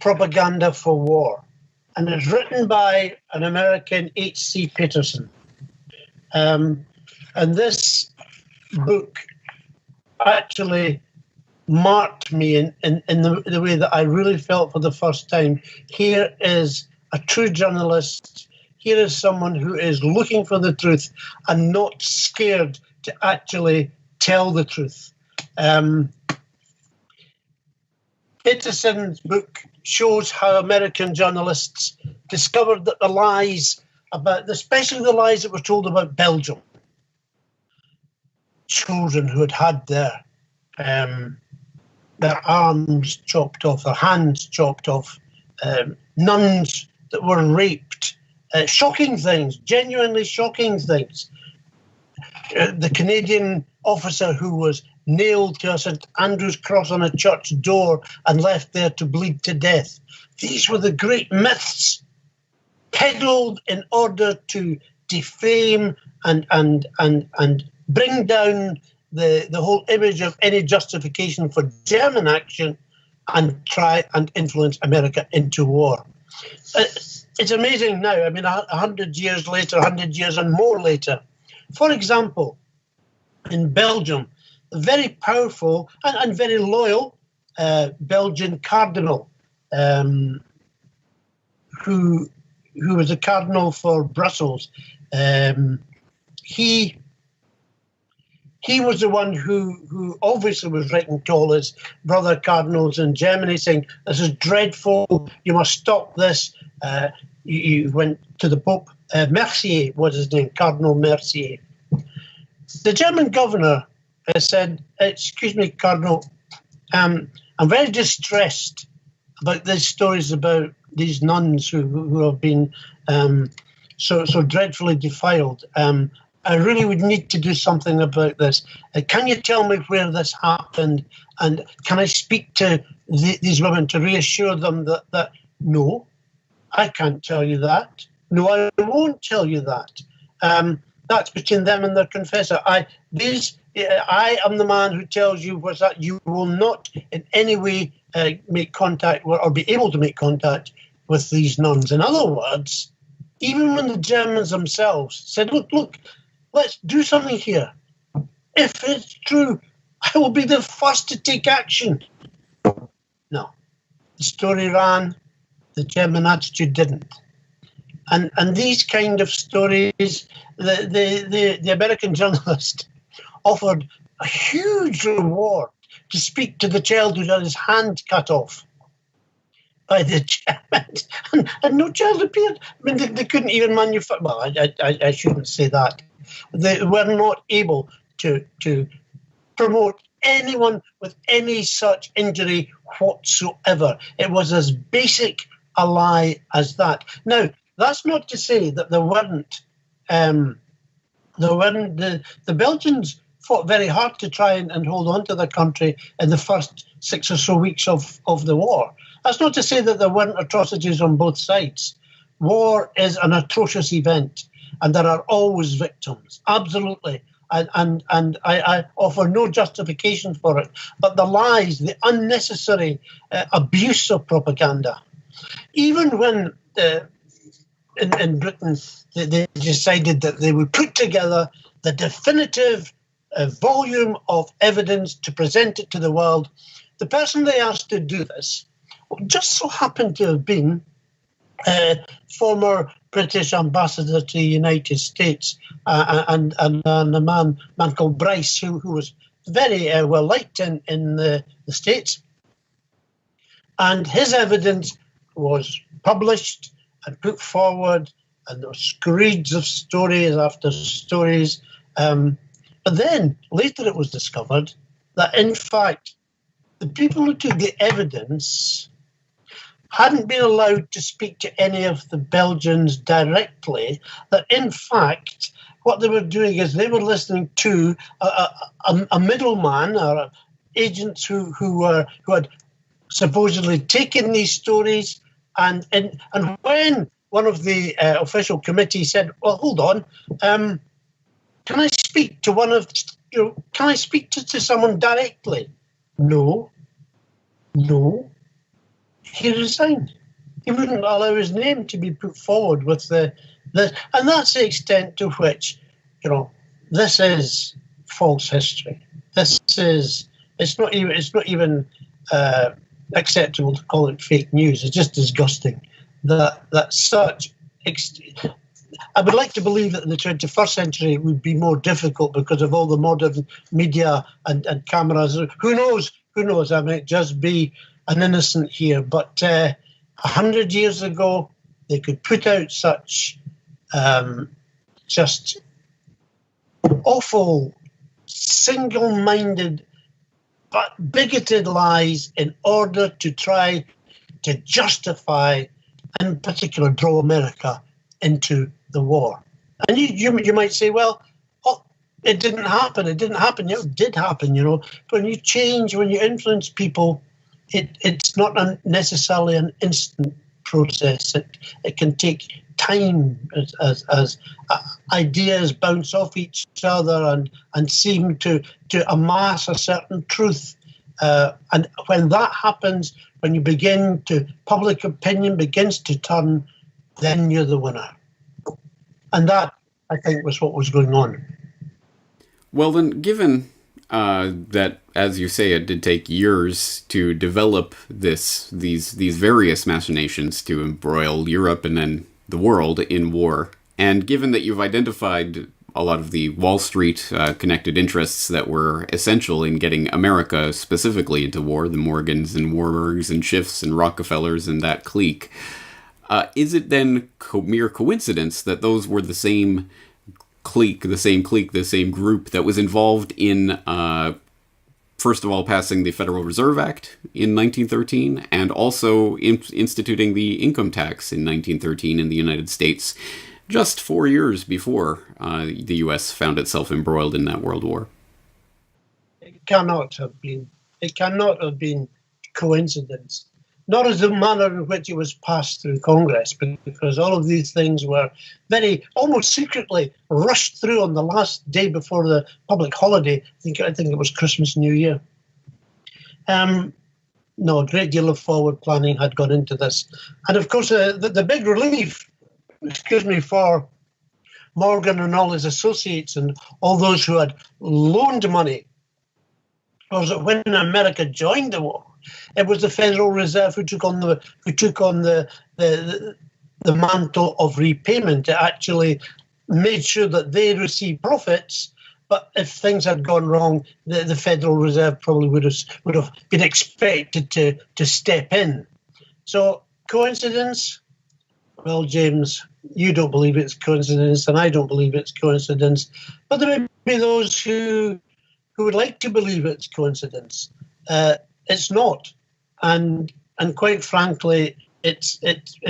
Propaganda for War, and it's written by an American, H.C. Peterson. And this book actually marked me in the way that I really felt for the first time. Here is a true journalist. Here is someone who is looking for the truth and not scared to actually tell the truth. Peterson's book shows how American journalists discovered that the lies especially the lies that were told about Belgium, children who had their arms chopped off, their hands chopped off, nuns that were raped, shocking things, genuinely shocking things. The Canadian officer who was nailed to a St. Andrew's cross on a church door and left there to bleed to death. These were the great myths peddled in order to defame and bring down the whole image of any justification for German action and try and influence America into war. It's amazing now, I mean, 100 years later, 100 years and more later. For example, in Belgium, a very powerful and very loyal Belgian cardinal who was a cardinal for Brussels. He was the one who obviously was writing to all his brother cardinals in Germany saying, this is dreadful, you must stop this. He went to the Pope, Mercier was his name, Cardinal Mercier. The German governor said, excuse me, Cardinal, I'm very distressed about these stories about these nuns who have been so dreadfully defiled. I really would need to do something about this. Can you tell me where this happened? And can I speak to these women to reassure them that no, I can't tell you that. No, I won't tell you that. That's between them and their confessor. I am the man who tells you was that you will not in any way make contact or be able to make contact with these nuns. In other words, even when the Germans themselves said, look, let's do something here. If it's true, I will be the first to take action. No. The story ran, the German attitude didn't. And these kind of stories, the American journalist offered a huge reward to speak to the child who had his hand cut off by the Germans, and no child appeared. I mean, they couldn't even manufacture. Well, I shouldn't say that. They were not able to promote anyone with any such injury whatsoever. It was as basic a lie as that. Now, that's not to say that there weren't. The Belgians fought very hard to try and hold on to their country in the first 6 or so weeks of the war. That's not to say that there weren't atrocities on both sides. War is an atrocious event, and there are always victims, absolutely. And I offer no justification for it. But the lies, the unnecessary abuse of propaganda, even when in Britain they decided that they would put together the definitive volume of evidence to present it to the world, the person they asked to do this just so happened to have been former British ambassador to the United States and a man called Bryce, who was very well liked in the States. And his evidence was published and put forward, and there were screeds of stories after stories. But then later it was discovered that, in fact, the people who took the evidence hadn't been allowed to speak to any of the Belgians directly, that in fact what they were doing is they were listening to a middleman or agents who had supposedly taken these stories, and when one of the official committee said, "Well, hold on, can I speak to can I speak to someone directly?" No. He resigned. He wouldn't allow his name to be put forward with the and that's the extent to which, this is false history. It's not even acceptable to call it fake news. It's just disgusting that such. I would like to believe that in the 21st century it would be more difficult because of all the modern media and cameras. Who knows? I might just be an innocent here, but 100 years ago they could put out such just awful, single-minded but bigoted lies in order to try to justify, in particular, draw America into the war. And you might say, well, it didn't happen. It didn't happen. It did happen, But when you change, when you influence people, it's not necessarily an instant process. It can take time as ideas bounce off each other and seem to amass a certain truth. And when that happens, when you begin to, public opinion begins to turn, then you're the winner. And that, I think, was what was going on. Well, then, given that, as you say, it did take years to develop these various machinations to embroil Europe and then the world in war, and given that you've identified a lot of the Wall Street connected interests that were essential in getting America specifically into war, the Morgans and Warburgs and Schiffs and Rockefellers and that clique, is it then mere coincidence that those were the same clique, the same group that was involved in, first of all, passing the Federal Reserve Act in 1913, and also instituting the income tax in 1913 in the United States, just 4 years before the U.S. found itself embroiled in that World War? It cannot have been. It cannot have been coincidence. Not as the manner in which it was passed through Congress, because all of these things were very, almost secretly rushed through on the last day before the public holiday. I think it was Christmas, New Year. No, a great deal of forward planning had gone into this. And of course, the big relief excuse me, for Morgan and all his associates and all those who had loaned money was that when America joined the war, it was the Federal Reserve who took on the mantle of repayment. It actually made sure that they received profits. But if things had gone wrong, the Federal Reserve probably would have been expected to step in. So coincidence? Well, James, you don't believe it's coincidence, and I don't believe it's coincidence. But there may be those who would like to believe it's coincidence. It's not, and quite frankly, it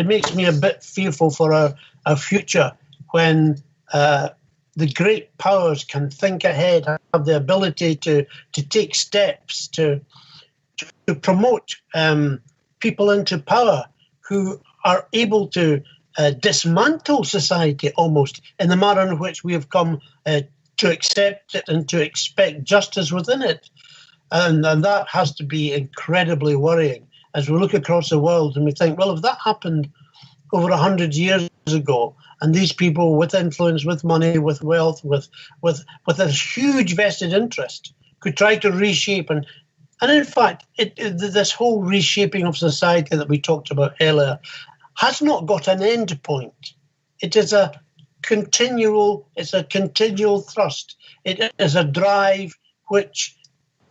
makes me a bit fearful for our future when the great powers can think ahead, have the ability to take steps to promote people into power who are able to dismantle society almost in the manner in which we have come to accept it and to expect justice within it. And that has to be incredibly worrying as we look across the world and we think, well, if that happened over 100 years ago, and these people with influence, with money, with wealth, with a huge vested interest could try to reshape and in fact, this whole reshaping of society that we talked about earlier has not got an end point. It is a continual thrust. It is a drive which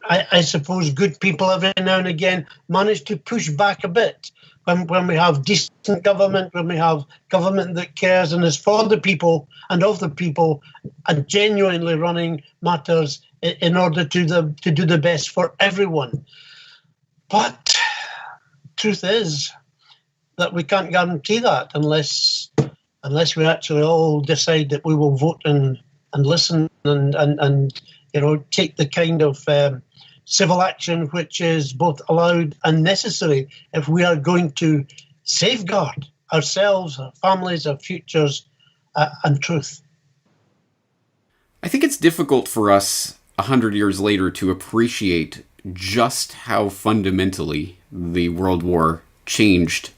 I suppose good people every now and again manage to push back a bit. When we have decent government, when we have government that cares and is for the people and of the people and genuinely running matters in order to do the best for everyone. But truth is that we can't guarantee that unless we actually all decide that we will vote and listen and take the kind of civil action which is both allowed and necessary if we are going to safeguard ourselves, our families, our futures, and truth. I think it's difficult for us 100 years later to appreciate just how fundamentally the World War changed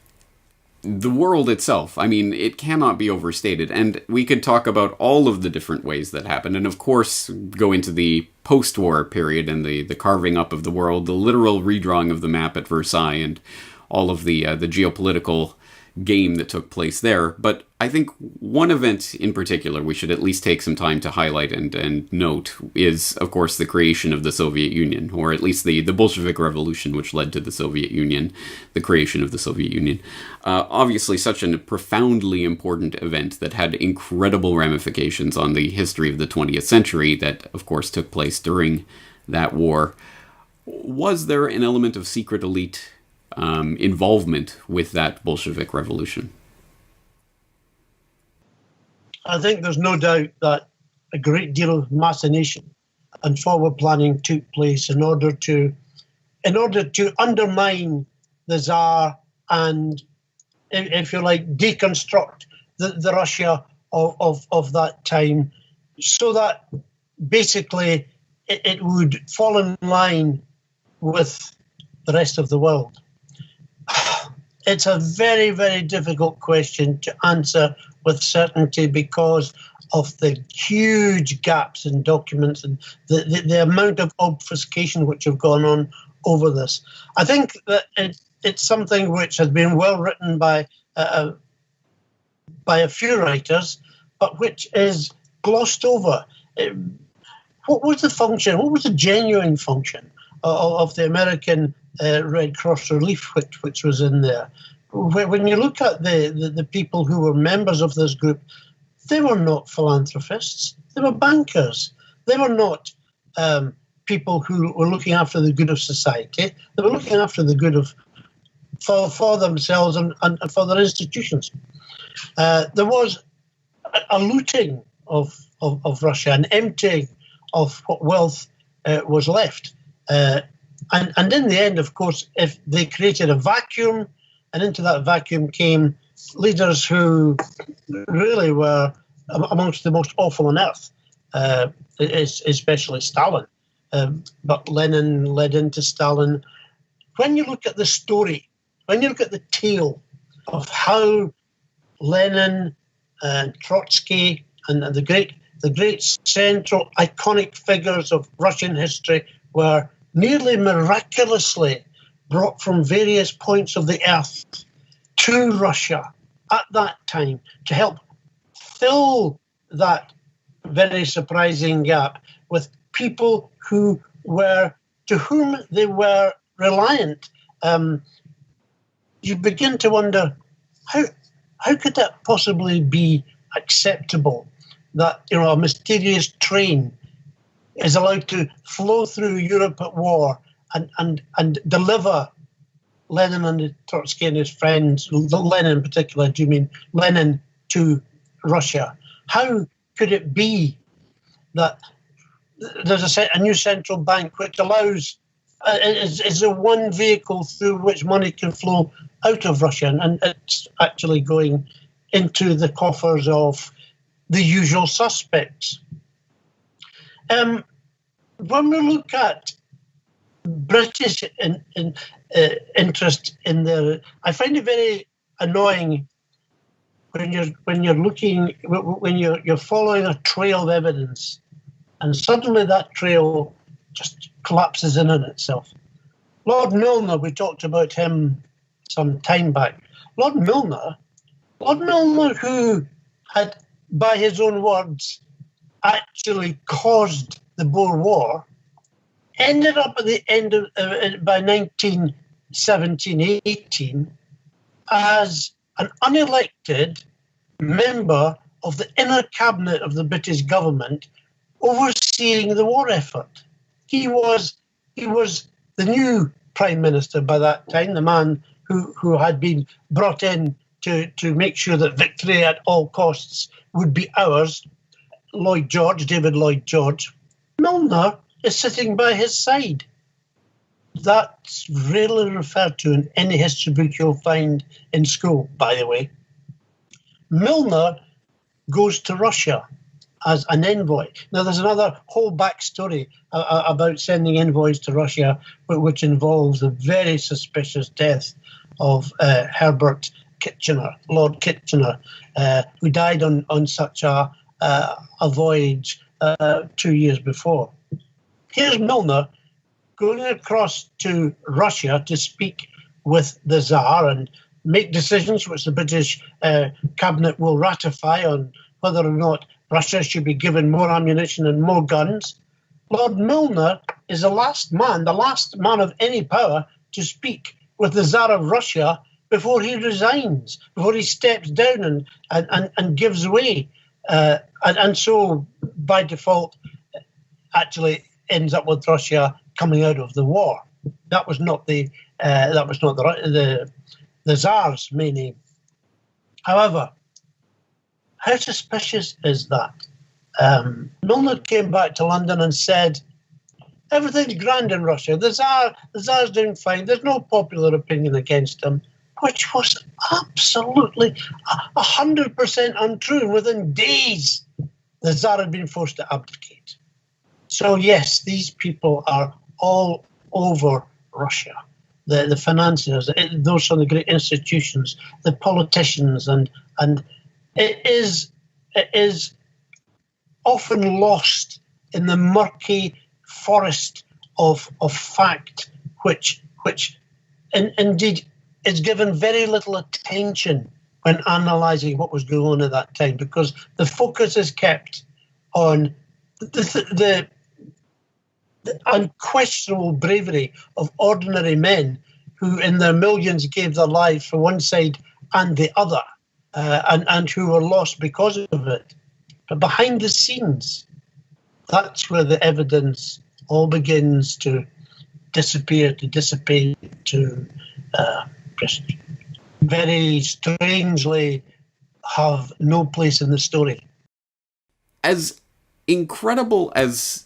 the world itself. I mean, it cannot be overstated. And we could talk about all of the different ways that happened. And of course, go into the post-war period and the carving up of the world, the literal redrawing of the map at Versailles, and all of the geopolitical game that took place there. But I think one event in particular we should at least take some time to highlight and note is, of course, the creation of the Soviet Union, or at least the Bolshevik Revolution, which led to the Soviet Union, the creation of the Soviet Union. Obviously, such a profoundly important event that had incredible ramifications on the history of the 20th century that, of course, took place during that war. Was there an element of secret elite involvement with that Bolshevik Revolution? I think there's no doubt that a great deal of machination and forward planning took place in order to undermine the Tsar and, if you like, deconstruct the Russia of that time, so that basically it would fall in line with the rest of the world. It's a very, very difficult question to answer with certainty because of the huge gaps in documents and the amount of obfuscation which have gone on over this. I think that it's something which has been well written by a few writers, but which is glossed over. What was the function? What was the genuine function of the American Red Cross relief which was in there? When you look at the people who were members of this group, they were not philanthropists. They were bankers. They were not people who were looking after the good of society. They were looking after the good of for themselves and for their institutions. There was a looting of Russia, an emptying of what wealth was left. And in the end, of course, if they created a vacuum, and into that vacuum came leaders who really were amongst the most awful on earth, especially Stalin. But Lenin led into Stalin. When you look at the story, when you look at the tale of how Lenin Trotsky, and the great central iconic figures of Russian history were nearly miraculously brought from various points of the earth to Russia at that time to help fill that very surprising gap with people to whom they were reliant. You begin to wonder, how could that possibly be acceptable, that a mysterious train is allowed to flow through Europe at war and deliver Lenin and Trotsky and his friends, Lenin in particular, do you mean Lenin, to Russia? How could it be that there's a new central bank which allows, is the one vehicle through which money can flow out of Russia, and it's actually going into the coffers of the usual suspects? When we look at British interest in I find it very annoying when you're following a trail of evidence, and suddenly that trail just collapses in on itself. Lord Milner, we talked about him some time back. Lord Milner, who had, by his own words, actually caused the Boer War, ended up at the end of by 1917-18 as an unelected member of the inner cabinet of the British government, overseeing the war effort. He was the new prime minister by that time, the man who had been brought in to make sure that victory at all costs would be ours. David Lloyd George. Milner is sitting by his side. That's rarely referred to in any history book you'll find in school, by the way. Milner goes to Russia as an envoy. Now, there's another whole backstory about sending envoys to Russia, which involves the very suspicious death of Herbert Kitchener, Lord Kitchener, who died on such a voyage 2 years before. Here's Milner going across to Russia to speak with the Tsar and make decisions which the British cabinet will ratify on whether or not Russia should be given more ammunition and more guns. Lord Milner is the last man of any power to speak with the Tsar of Russia before he resigns, before he steps down and gives way. And so, by default, actually ends up with Russia coming out of the war. That was not the Tsar's main aim. However, how suspicious is that? Milner came back to London and said, everything's grand in Russia. The Tsar's doing fine. There's no popular opinion against him, which was absolutely 100% untrue. Within days, the Tsar had been forced to abdicate. So yes, these people are all over Russia. The financiers, those from the great institutions, the politicians, and it is often lost in the murky forest of fact, which indeed is given very little attention when analysing what was going on at that time, because the focus is kept on the unquestionable bravery of ordinary men who in their millions gave their lives for one side and the other, and who were lost because of it. But behind the scenes, that's where the evidence all begins to dissipate, to just very strangely have no place in the story. As incredible as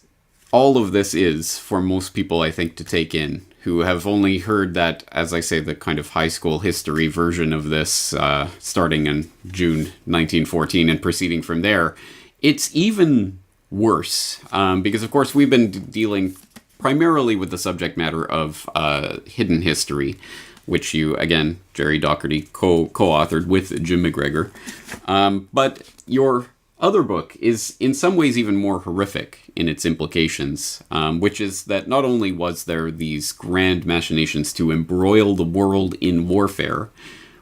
all of this is for most people, I think, to take in, who have only heard that, as I say, the kind of high school history version of this starting in June 1914 and proceeding from there, it's even worse. Because, of course, we've been dealing primarily with the subject matter of hidden history. which you, again, Jerry Docherty, co-authored with Jim McGregor. But your other book is in some ways even more horrific in its implications, which is that not only was there these grand machinations to embroil the world in warfare,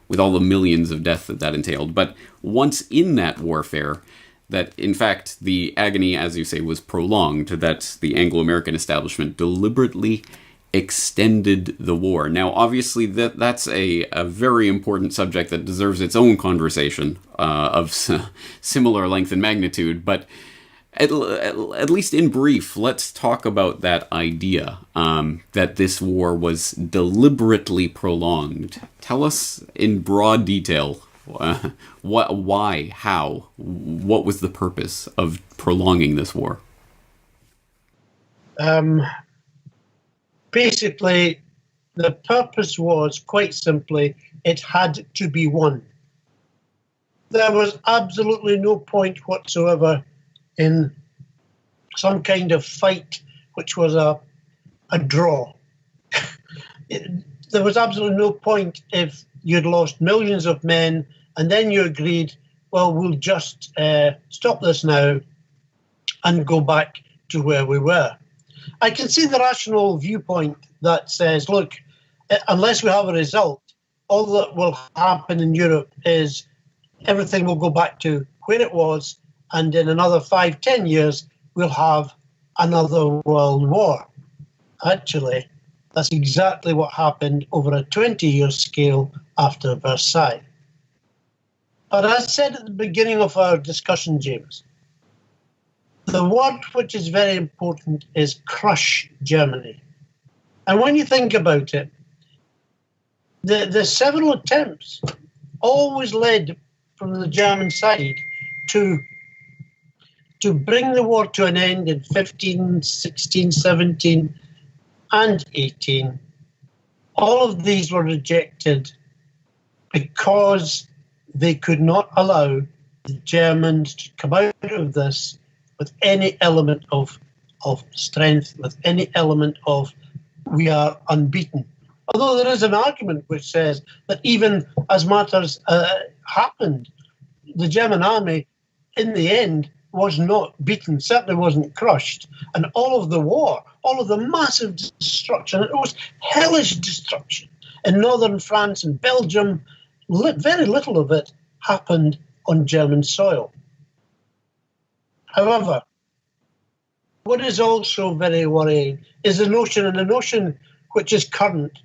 with all the millions of death that entailed, but once in that warfare, that in fact the agony, as you say, was prolonged, that the Anglo-American establishment deliberately extended the war. Now, obviously, that's a very important subject that deserves its own conversation of similar length and magnitude, but at least in brief, let's talk about that idea that this war was deliberately prolonged. Tell us in broad detail why, how, what was the purpose of prolonging this war? Basically, the purpose was, quite simply, it had to be won. There was absolutely no point whatsoever in some kind of fight which was a draw. There was absolutely no point if you'd lost millions of men and then you agreed, well, we'll just stop this now and go back to where we were. I can see the rational viewpoint that says, look, unless we have a result, all that will happen in Europe is everything will go back to where it was, and in another 5-10 years, we'll have another world war. Actually, that's exactly what happened over a 20-year scale after Versailles. But as I said at the beginning of our discussion, James, the word which is very important is crush Germany. And when you think about it, the several attempts always led from the German side to bring the war to an end in 15, 16, 17, and 18. All of these were rejected because they could not allow the Germans to come out of this with any element of strength, with any element of we are unbeaten. Although there is an argument which says that even as matters happened, the German army, in the end, was not beaten, certainly wasn't crushed. And all of the war, all of the massive destruction, it was hellish destruction in northern France and Belgium, very little of it happened on German soil. However, what is also very worrying is the notion, and the notion which is current,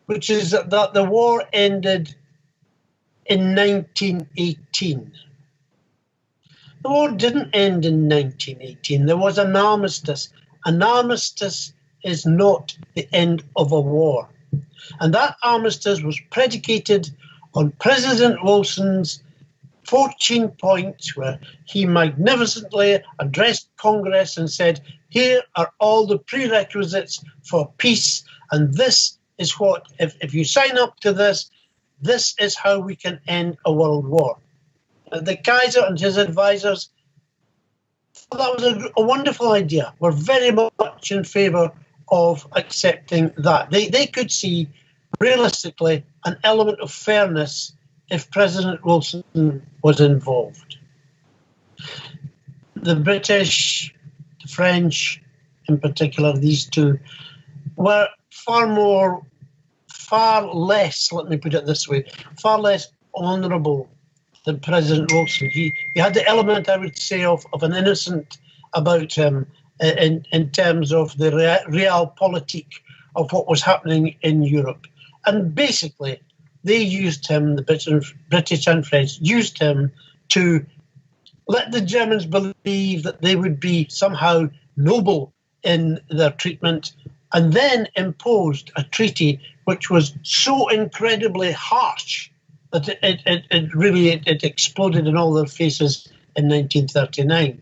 which is that the war ended in 1918. The war didn't end in 1918. There was an armistice. An armistice is not the end of a war. And that armistice was predicated on President Wilson's 14 points, where he magnificently addressed Congress and said, here are all the prerequisites for peace, and this is what, if you sign up to this, this is how we can end a world war. The Kaiser and his advisors thought that was a wonderful idea. Were very much in favour of accepting that. They could see, realistically, an element of fairness if President Wilson was involved. The British, the French in particular, these two, were far less, let me put it this way, far less honourable than President Wilson. He had the element, I would say, of an innocent about him in terms of the realpolitik of what was happening in Europe. And basically, they used him, the British and French, used him to let the Germans believe that they would be somehow noble in their treatment, and then imposed a treaty which was so incredibly harsh that it really exploded in all their faces in 1939.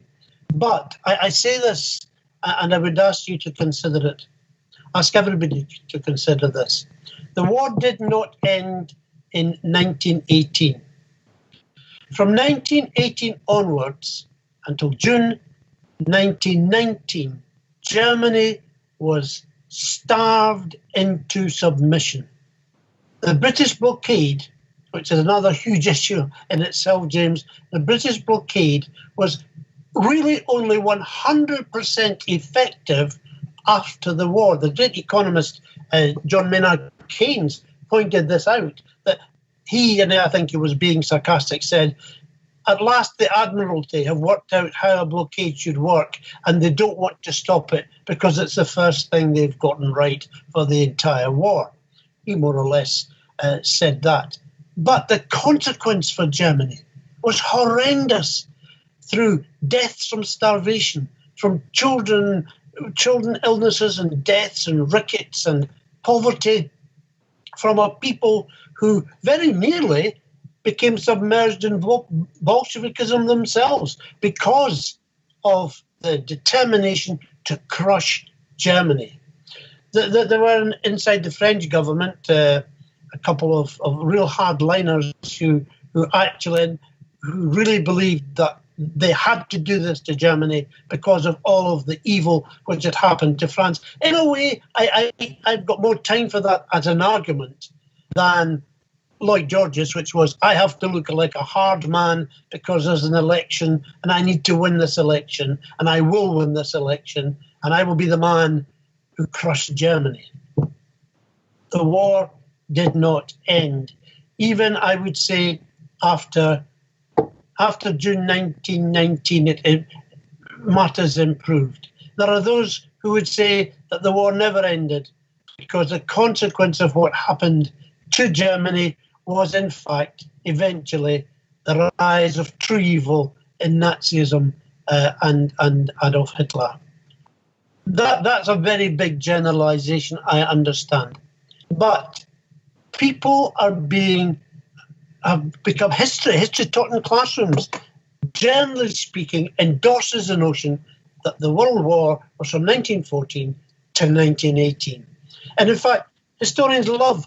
But I say this, and I would ask you to consider it, ask everybody to consider this. The war did not end in 1918. From 1918 onwards, until June 1919, Germany was starved into submission. The British blockade, which is another huge issue in itself, James, the British blockade was really only 100% effective after the war. The great economist John Maynard Keynes pointed this out, that he, and I think he was being sarcastic, said, at last the Admiralty have worked out how a blockade should work, and they don't want to stop it because it's the first thing they've gotten right for the entire war. He more or less said that. But the consequence for Germany was horrendous, through deaths from starvation, from children illnesses and deaths and rickets and poverty, from a people who very nearly became submerged in Bolshevikism themselves because of the determination to crush Germany. There were inside the French government a couple of real hardliners who really believed that they had to do this to Germany because of all of the evil which had happened to France. In a way, I've got more time for that as an argument than Lloyd George's, which was, I have to look like a hard man because there's an election and I need to win this election, and I will win this election, and I will be the man who crushed Germany. The war did not end. Even, I would say, after June 1919, matters improved. There are those who would say that the war never ended because the consequence of what happened to Germany was, in fact, eventually the rise of true evil in Nazism and Adolf Hitler. That's a very big generalization, I understand. But people have become history taught in classrooms, generally speaking, endorses the notion that the World War was from 1914 to 1918. And in fact, historians love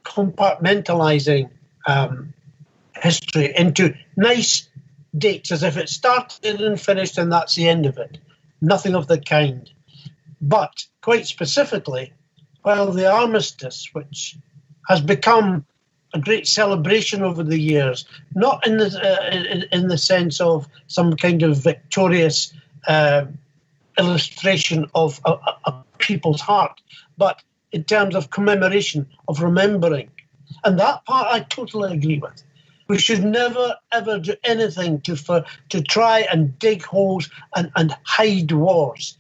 compartmentalizing history into nice dates, as if it started and finished and that's the end of it. Nothing of the kind. But quite specifically, while the armistice, which has become a great celebration over the years, not in the sense of some kind of victorious illustration of a people's heart, but in terms of commemoration, of remembering. And that part I totally agree with. We should never, ever do anything to try and dig holes and hide wars.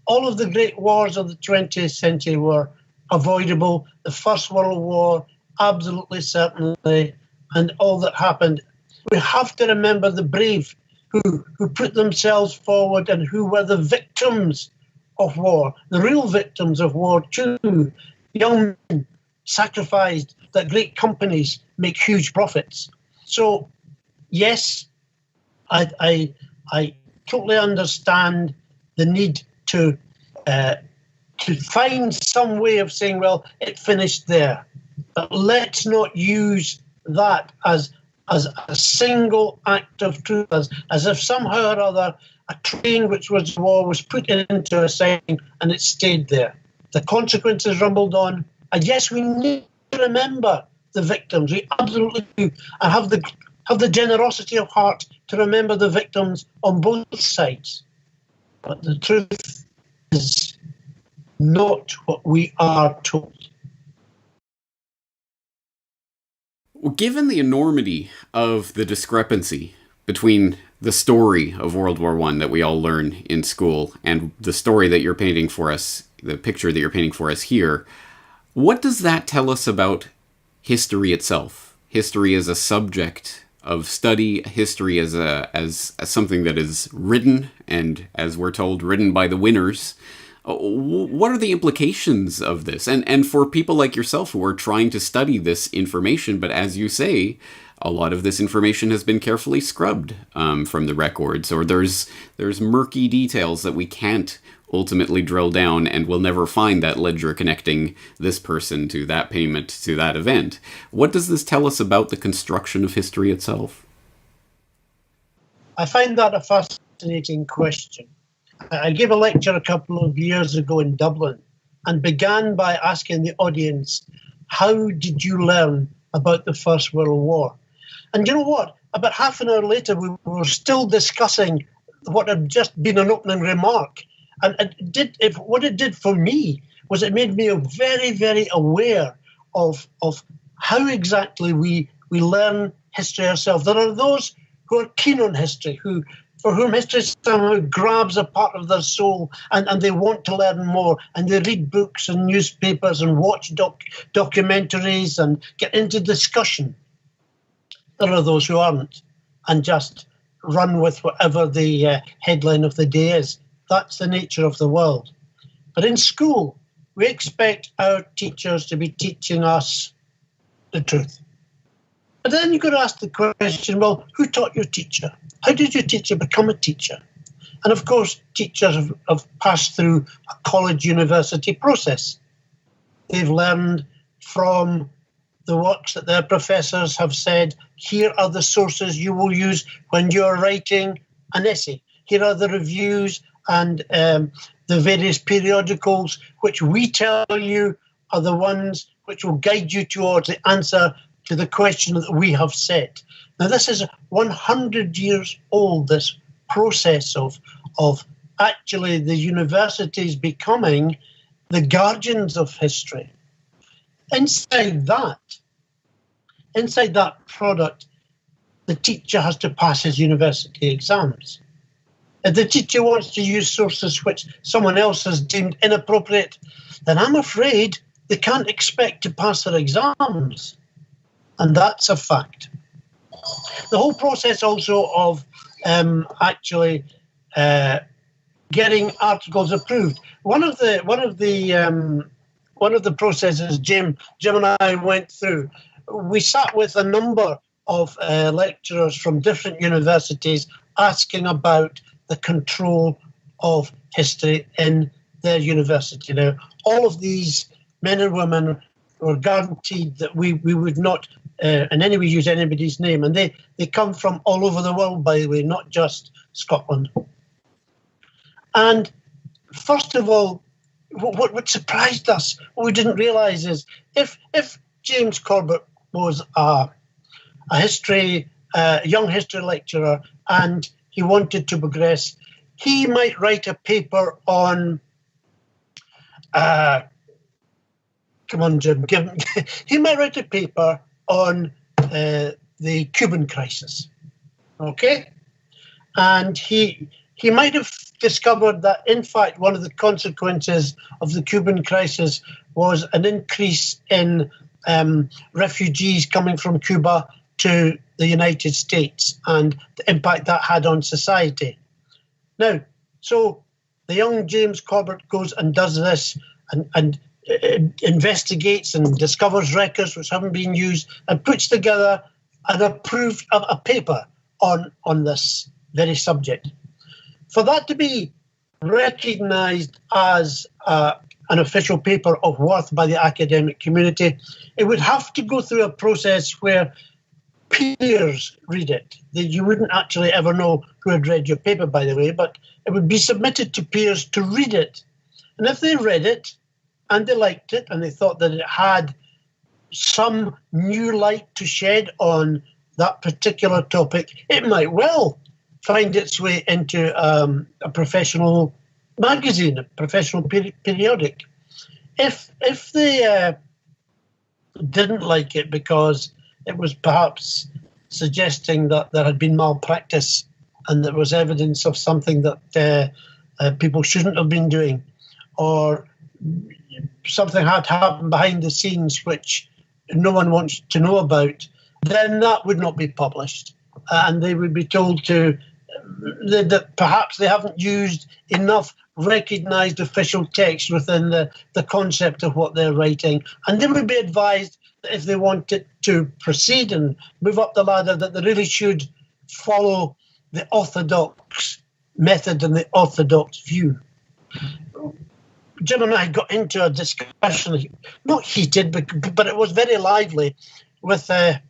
All of the great wars of the 20th century were avoidable. The First World War, absolutely certainly, and all that happened. We have to remember the brave who put themselves forward and who were the victims of war, the real victims of war too. Young men sacrificed that great companies make huge profits. So, yes, I totally understand the need to find some way of saying, well, it finished there. But let's not use that as a single act of truth, as if somehow or other a train which was war was put into a siding and it stayed there. The consequences rumbled on. And yes, we need to remember the victims. We absolutely do. And have the generosity of heart to remember the victims on both sides. But the truth is not what we are told. Well, given the enormity of the discrepancy between the story of World War I that we all learn in school and the story that you're painting for us, the picture that you're painting for us here, what does that tell us about history itself? History as a subject of study, history as something that is written, and as we're told, written by the winners. What are the implications of this? And for people like yourself who are trying to study this information, but as you say, a lot of this information has been carefully scrubbed from the records, or there's murky details that we can't ultimately drill down, and we'll never find that ledger connecting this person to that payment to that event. What does this tell us about the construction of history itself? I find that a fascinating question. I gave a lecture a couple of years ago in Dublin and began by asking the audience, how did you learn about the First World War? And you know what? About half an hour later, we were still discussing what had just been an opening remark. And what it did for me was it made me very, very aware of how exactly we learn history ourselves. There are those who are keen on history, for whom history somehow grabs a part of their soul, and they want to learn more, and they read books and newspapers and watch documentaries and get into discussion. There are those who aren't and just run with whatever the headline of the day is. That's the nature of the world. But in school, we expect our teachers to be teaching us the truth. But then you've got to ask the question, well, who taught your teacher? How did your teacher become a teacher? And of course, teachers have passed through a college university process. They've learned from the works that their professors have said, here are the sources you will use when you're writing an essay. Here are the reviews and the various periodicals which we tell you are the ones which will guide you towards the answer to the question that we have set. Now, this is 100 years old, this process of actually the universities becoming the guardians of history. Inside that product, the teacher has to pass his university exams. If the teacher wants to use sources which someone else has deemed inappropriate, then I'm afraid they can't expect to pass their exams. And that's a fact. The whole process also of getting articles approved. One of the processes Jim and I went through, we sat with a number of lecturers from different universities asking about the control of history in their university. Now, all of these men and women were guaranteed that we would not in any way use anybody's name. And they come from all over the world, by the way, not just Scotland. And first of all, what surprised us, what we didn't realise is if James Corbett was a young history lecturer and he wanted to progress, he might write a paper on come on, Jim. He might write a paper on the Cuban crisis, okay? And he might have discovered that, in fact, one of the consequences of the Cuban crisis was an increase in refugees coming from Cuba to the United States and the impact that had on society. Now, so the young James Corbett goes and does this and investigates and discovers records which haven't been used and puts together an approved a paper on this very subject. For that to be recognised as an official paper of worth by the academic community, it would have to go through a process where peers read it. You wouldn't actually ever know who had read your paper, by the way, but it would be submitted to peers to read it. And if they read it and they liked it and they thought that it had some new light to shed on that particular topic, it might well find its way into a professional magazine, a professional periodic. If they didn't like it because it was perhaps suggesting that there had been malpractice and there was evidence of something that people shouldn't have been doing, or something had happened behind the scenes which no one wants to know about, then that would not be published. And they would be told that perhaps they haven't used enough recognised official text within the concept of what they're writing. And they would be advised that if they wanted to proceed and move up the ladder, that they really should follow the orthodox method and the orthodox view. Jim and I got into a discussion, not heated, but it was very lively, with a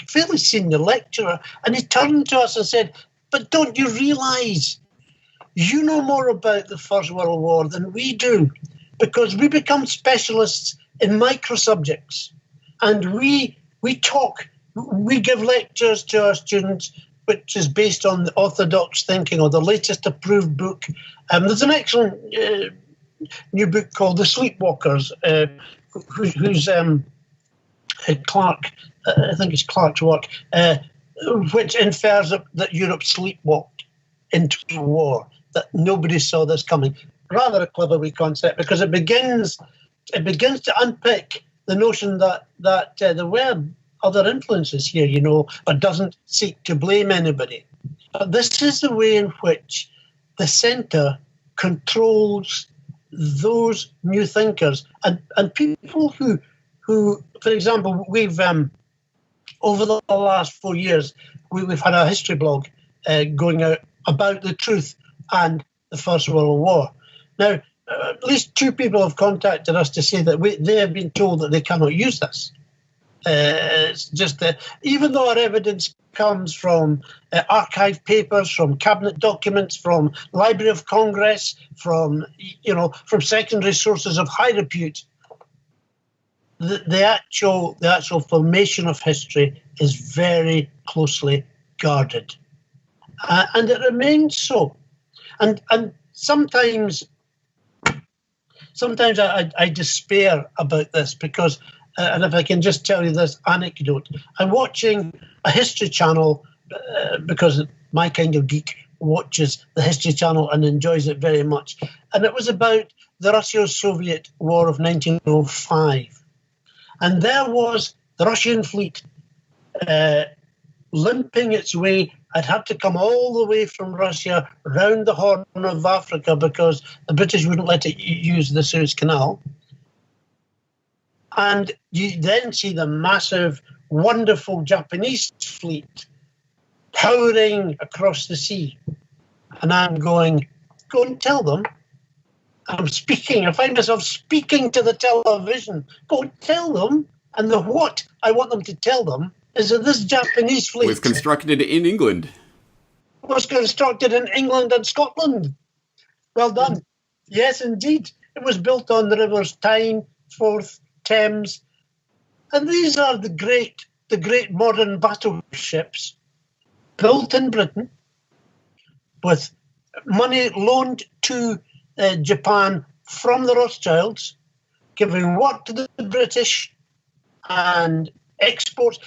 fairly senior lecturer. And he turned to us and said, "But don't you realise you know more about the First World War than we do? because we become specialists in micro subjects, and we give lectures to our students, which is based on the orthodox thinking or the latest approved book. There's an excellent new book called The Sleepwalkers, who's Clark, I think it's Clark's work, which infers that Europe sleepwalked into war, that nobody saw this coming. Rather a clever wee concept, because it begins to unpick the notion that there were other influences here, but doesn't seek to blame anybody. But this is the way in which the centre controls those new thinkers and people who, for example, we've over the last 4 years, we've had a history blog going out about the truth and the First World War. Now, at least 2 people have contacted us to say that they have been told that they cannot use this. It's just that even though our evidence comes from archive papers, from cabinet documents, from Library of Congress, from secondary sources of high repute, the actual formation of history is very closely guarded, and it remains so. And sometimes I despair about this because. And if I can just tell you this anecdote, I'm watching a History Channel because my kind of geek watches the History Channel and enjoys it very much. And it was about the Russo-Soviet War of 1905. And there was the Russian fleet limping its way. I'd have to come all the way from Russia round the Horn of Africa because the British wouldn't let it use the Suez Canal. And you then see the massive, wonderful Japanese fleet powering across the sea. And I'm going, go and tell them. I'm speaking. I find myself speaking to the television. Go and tell them. And what I want them to tell them is that this Japanese fleet was constructed in England. Was constructed in England and Scotland. Well done. Yes, indeed. It was built on the rivers Tyne, Forth, Thames, and these are the great modern battleships built in Britain with money loaned to Japan from the Rothschilds, giving work to the British and exports.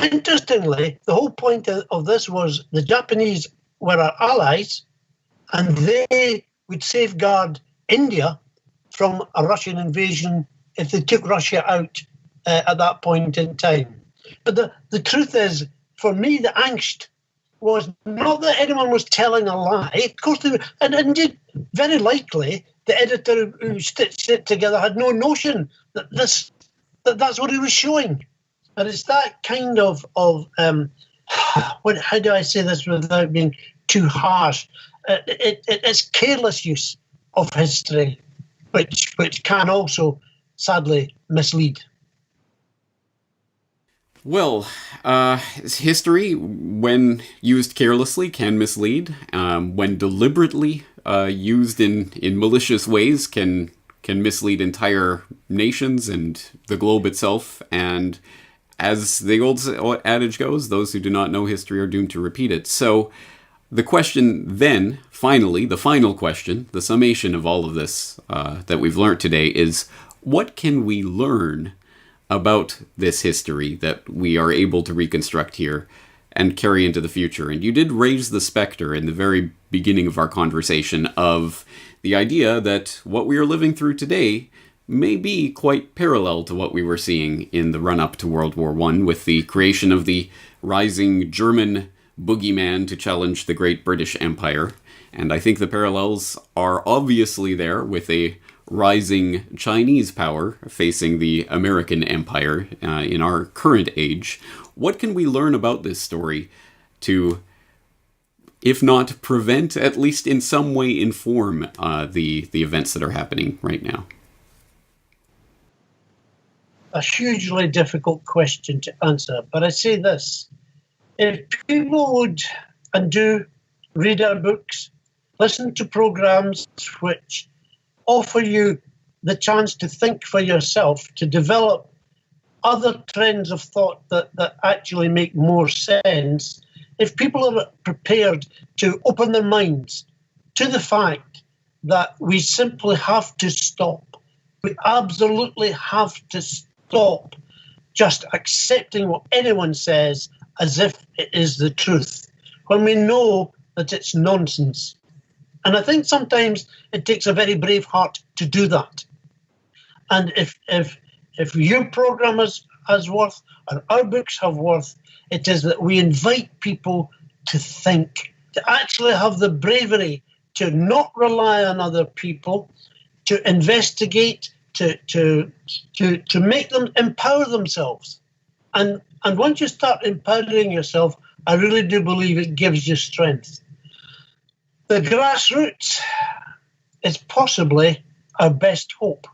Interestingly, the whole point of this was the Japanese were our allies, and they would safeguard India from a Russian invasion if they took Russia out at that point in time. But the truth is, for me, the angst was not that anyone was telling a lie. Of course, they were, and indeed, very likely, the editor who stitched it together had no notion that that's what he was showing. And it's that kind of how do I say this without being too harsh? It's careless use of history, which can also sadly mislead. Well, history, when used carelessly, can mislead. When deliberately used in malicious ways, can mislead entire nations and the globe itself. And as the old adage goes, those who do not know history are doomed to repeat it. So the question then, finally, the final question, the summation of all of this that we've learned today is, what can we learn about this history that we are able to reconstruct here and carry into the future? And you did raise the specter in the very beginning of our conversation of the idea that what we are living through today may be quite parallel to what we were seeing in the run-up to World War I with the creation of the rising German boogeyman to challenge the great British Empire. And I think the parallels are obviously there with a rising Chinese power facing the American empire in our current age. What can we learn about this story to, if not prevent, at least in some way inform the events that are happening right now? A hugely difficult question to answer, but I say this. If people would and do read our books, listen to programs which offer you the chance to think for yourself, to develop other trends of thought that actually make more sense, if people are prepared to open their minds to the fact that we simply have to stop, we absolutely have to stop just accepting what anyone says as if it is the truth, when we know that it's nonsense. And I think sometimes it takes a very brave heart to do that. And if your program has worth, and our books have worth, it is that we invite people to think, to actually have the bravery to not rely on other people, to investigate, to make them empower themselves. And once you start empowering yourself, I really do believe it gives you strength. The grassroots is possibly our best hope.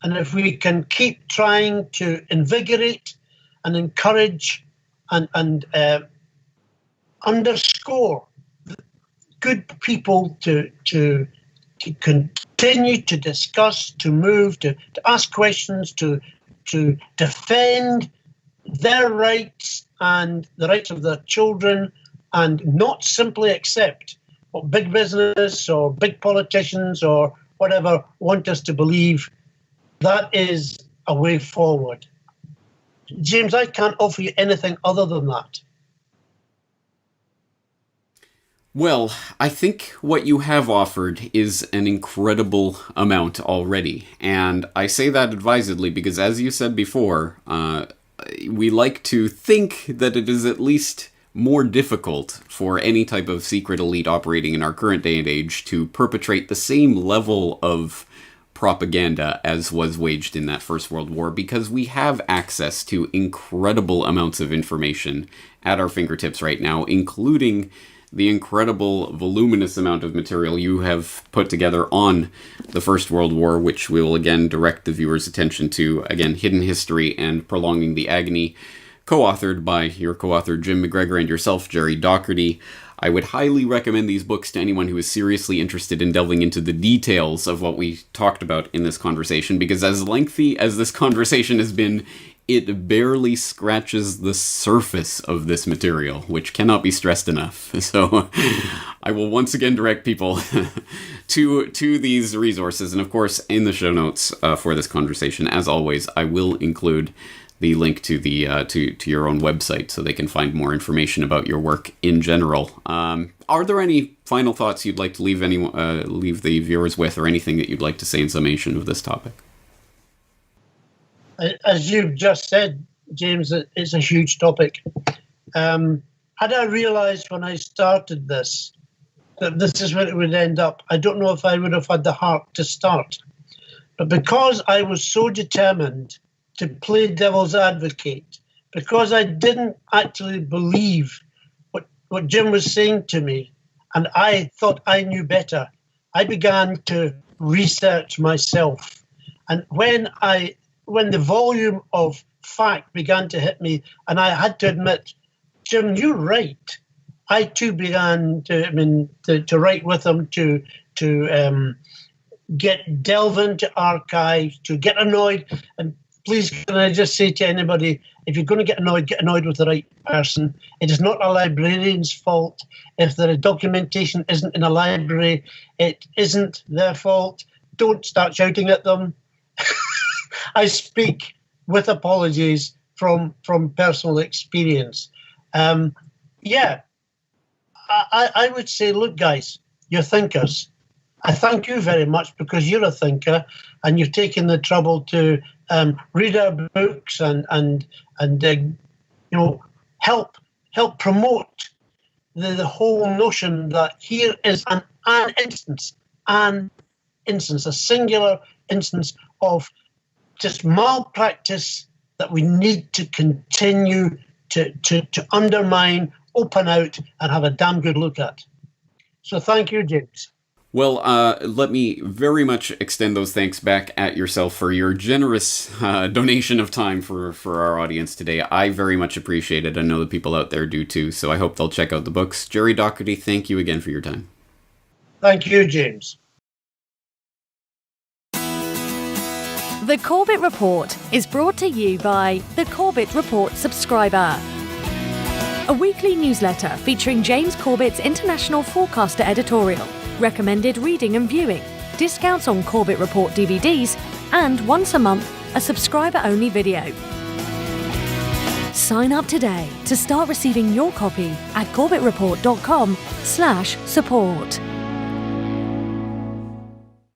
And if we can keep trying to invigorate and encourage and underscore good people to continue to discuss, to move, to ask questions, to defend their rights and the rights of their children, and not simply accept what big business or big politicians or whatever want us to believe, that is a way forward. James, I can't offer you anything other than that. Well, I think what you have offered is an incredible amount already, and I say that advisedly because, as you said before, we like to think that it is at least more difficult for any type of secret elite operating in our current day and age to perpetrate the same level of propaganda as was waged in that First World War, because we have access to incredible amounts of information at our fingertips right now, including the incredible voluminous amount of material you have put together on the First World War, which we will again direct the viewer's attention to, again, Hidden History and Prolonging the Agony, co-authored by your co-author Jim McGregor and yourself, Jerry Docherty. I would highly recommend these books to anyone who is seriously interested in delving into the details of what we talked about in this conversation, because as lengthy as this conversation has been, it barely scratches the surface of this material, which cannot be stressed enough. So I will once again direct people to these resources. And of course, in the show notes for this conversation, as always, I will include the link to the to your own website so they can find more information about your work in general. Are there any final thoughts you'd like to leave the viewers with, or anything that you'd like to say in summation of this topic? As you've just said, James, it's a huge topic. Had I realised when I started this that this is where it would end up, I don't know if I would have had the heart to start. But because I was so determined to play devil's advocate, because I didn't actually believe what Jim was saying to me, and I thought I knew better, I began to research myself. And when the volume of fact began to hit me, and I had to admit, Jim, you're right. I too began to write with him, to delve into archives, to get annoyed. And please, can I just say to anybody, if you're going to get annoyed with the right person. It is not a librarian's fault. If the documentation isn't in a library, it isn't their fault. Don't start shouting at them. I speak with apologies from personal experience. I would say, look, guys, you're thinkers. I thank you very much because you're a thinker and you've taken the trouble to read our books and help promote the whole notion that here is an instance, a singular instance of just malpractice that we need to continue to undermine, open out, and have a damn good look at. So thank you, James. Well, let me very much extend those thanks back at yourself for your generous donation of time for our audience today. I very much appreciate it. I know the people out there do too, so I hope they'll check out the books. Jerry Docherty, thank you again for your time. Thank you, James. The Corbett Report is brought to you by the Corbett Report subscriber, a weekly newsletter featuring James Corbett's International Forecaster editorial, recommended reading and viewing, discounts on Corbett Report DVDs, and once a month, a subscriber-only video. Sign up today to start receiving your copy at corbettreport.com/support.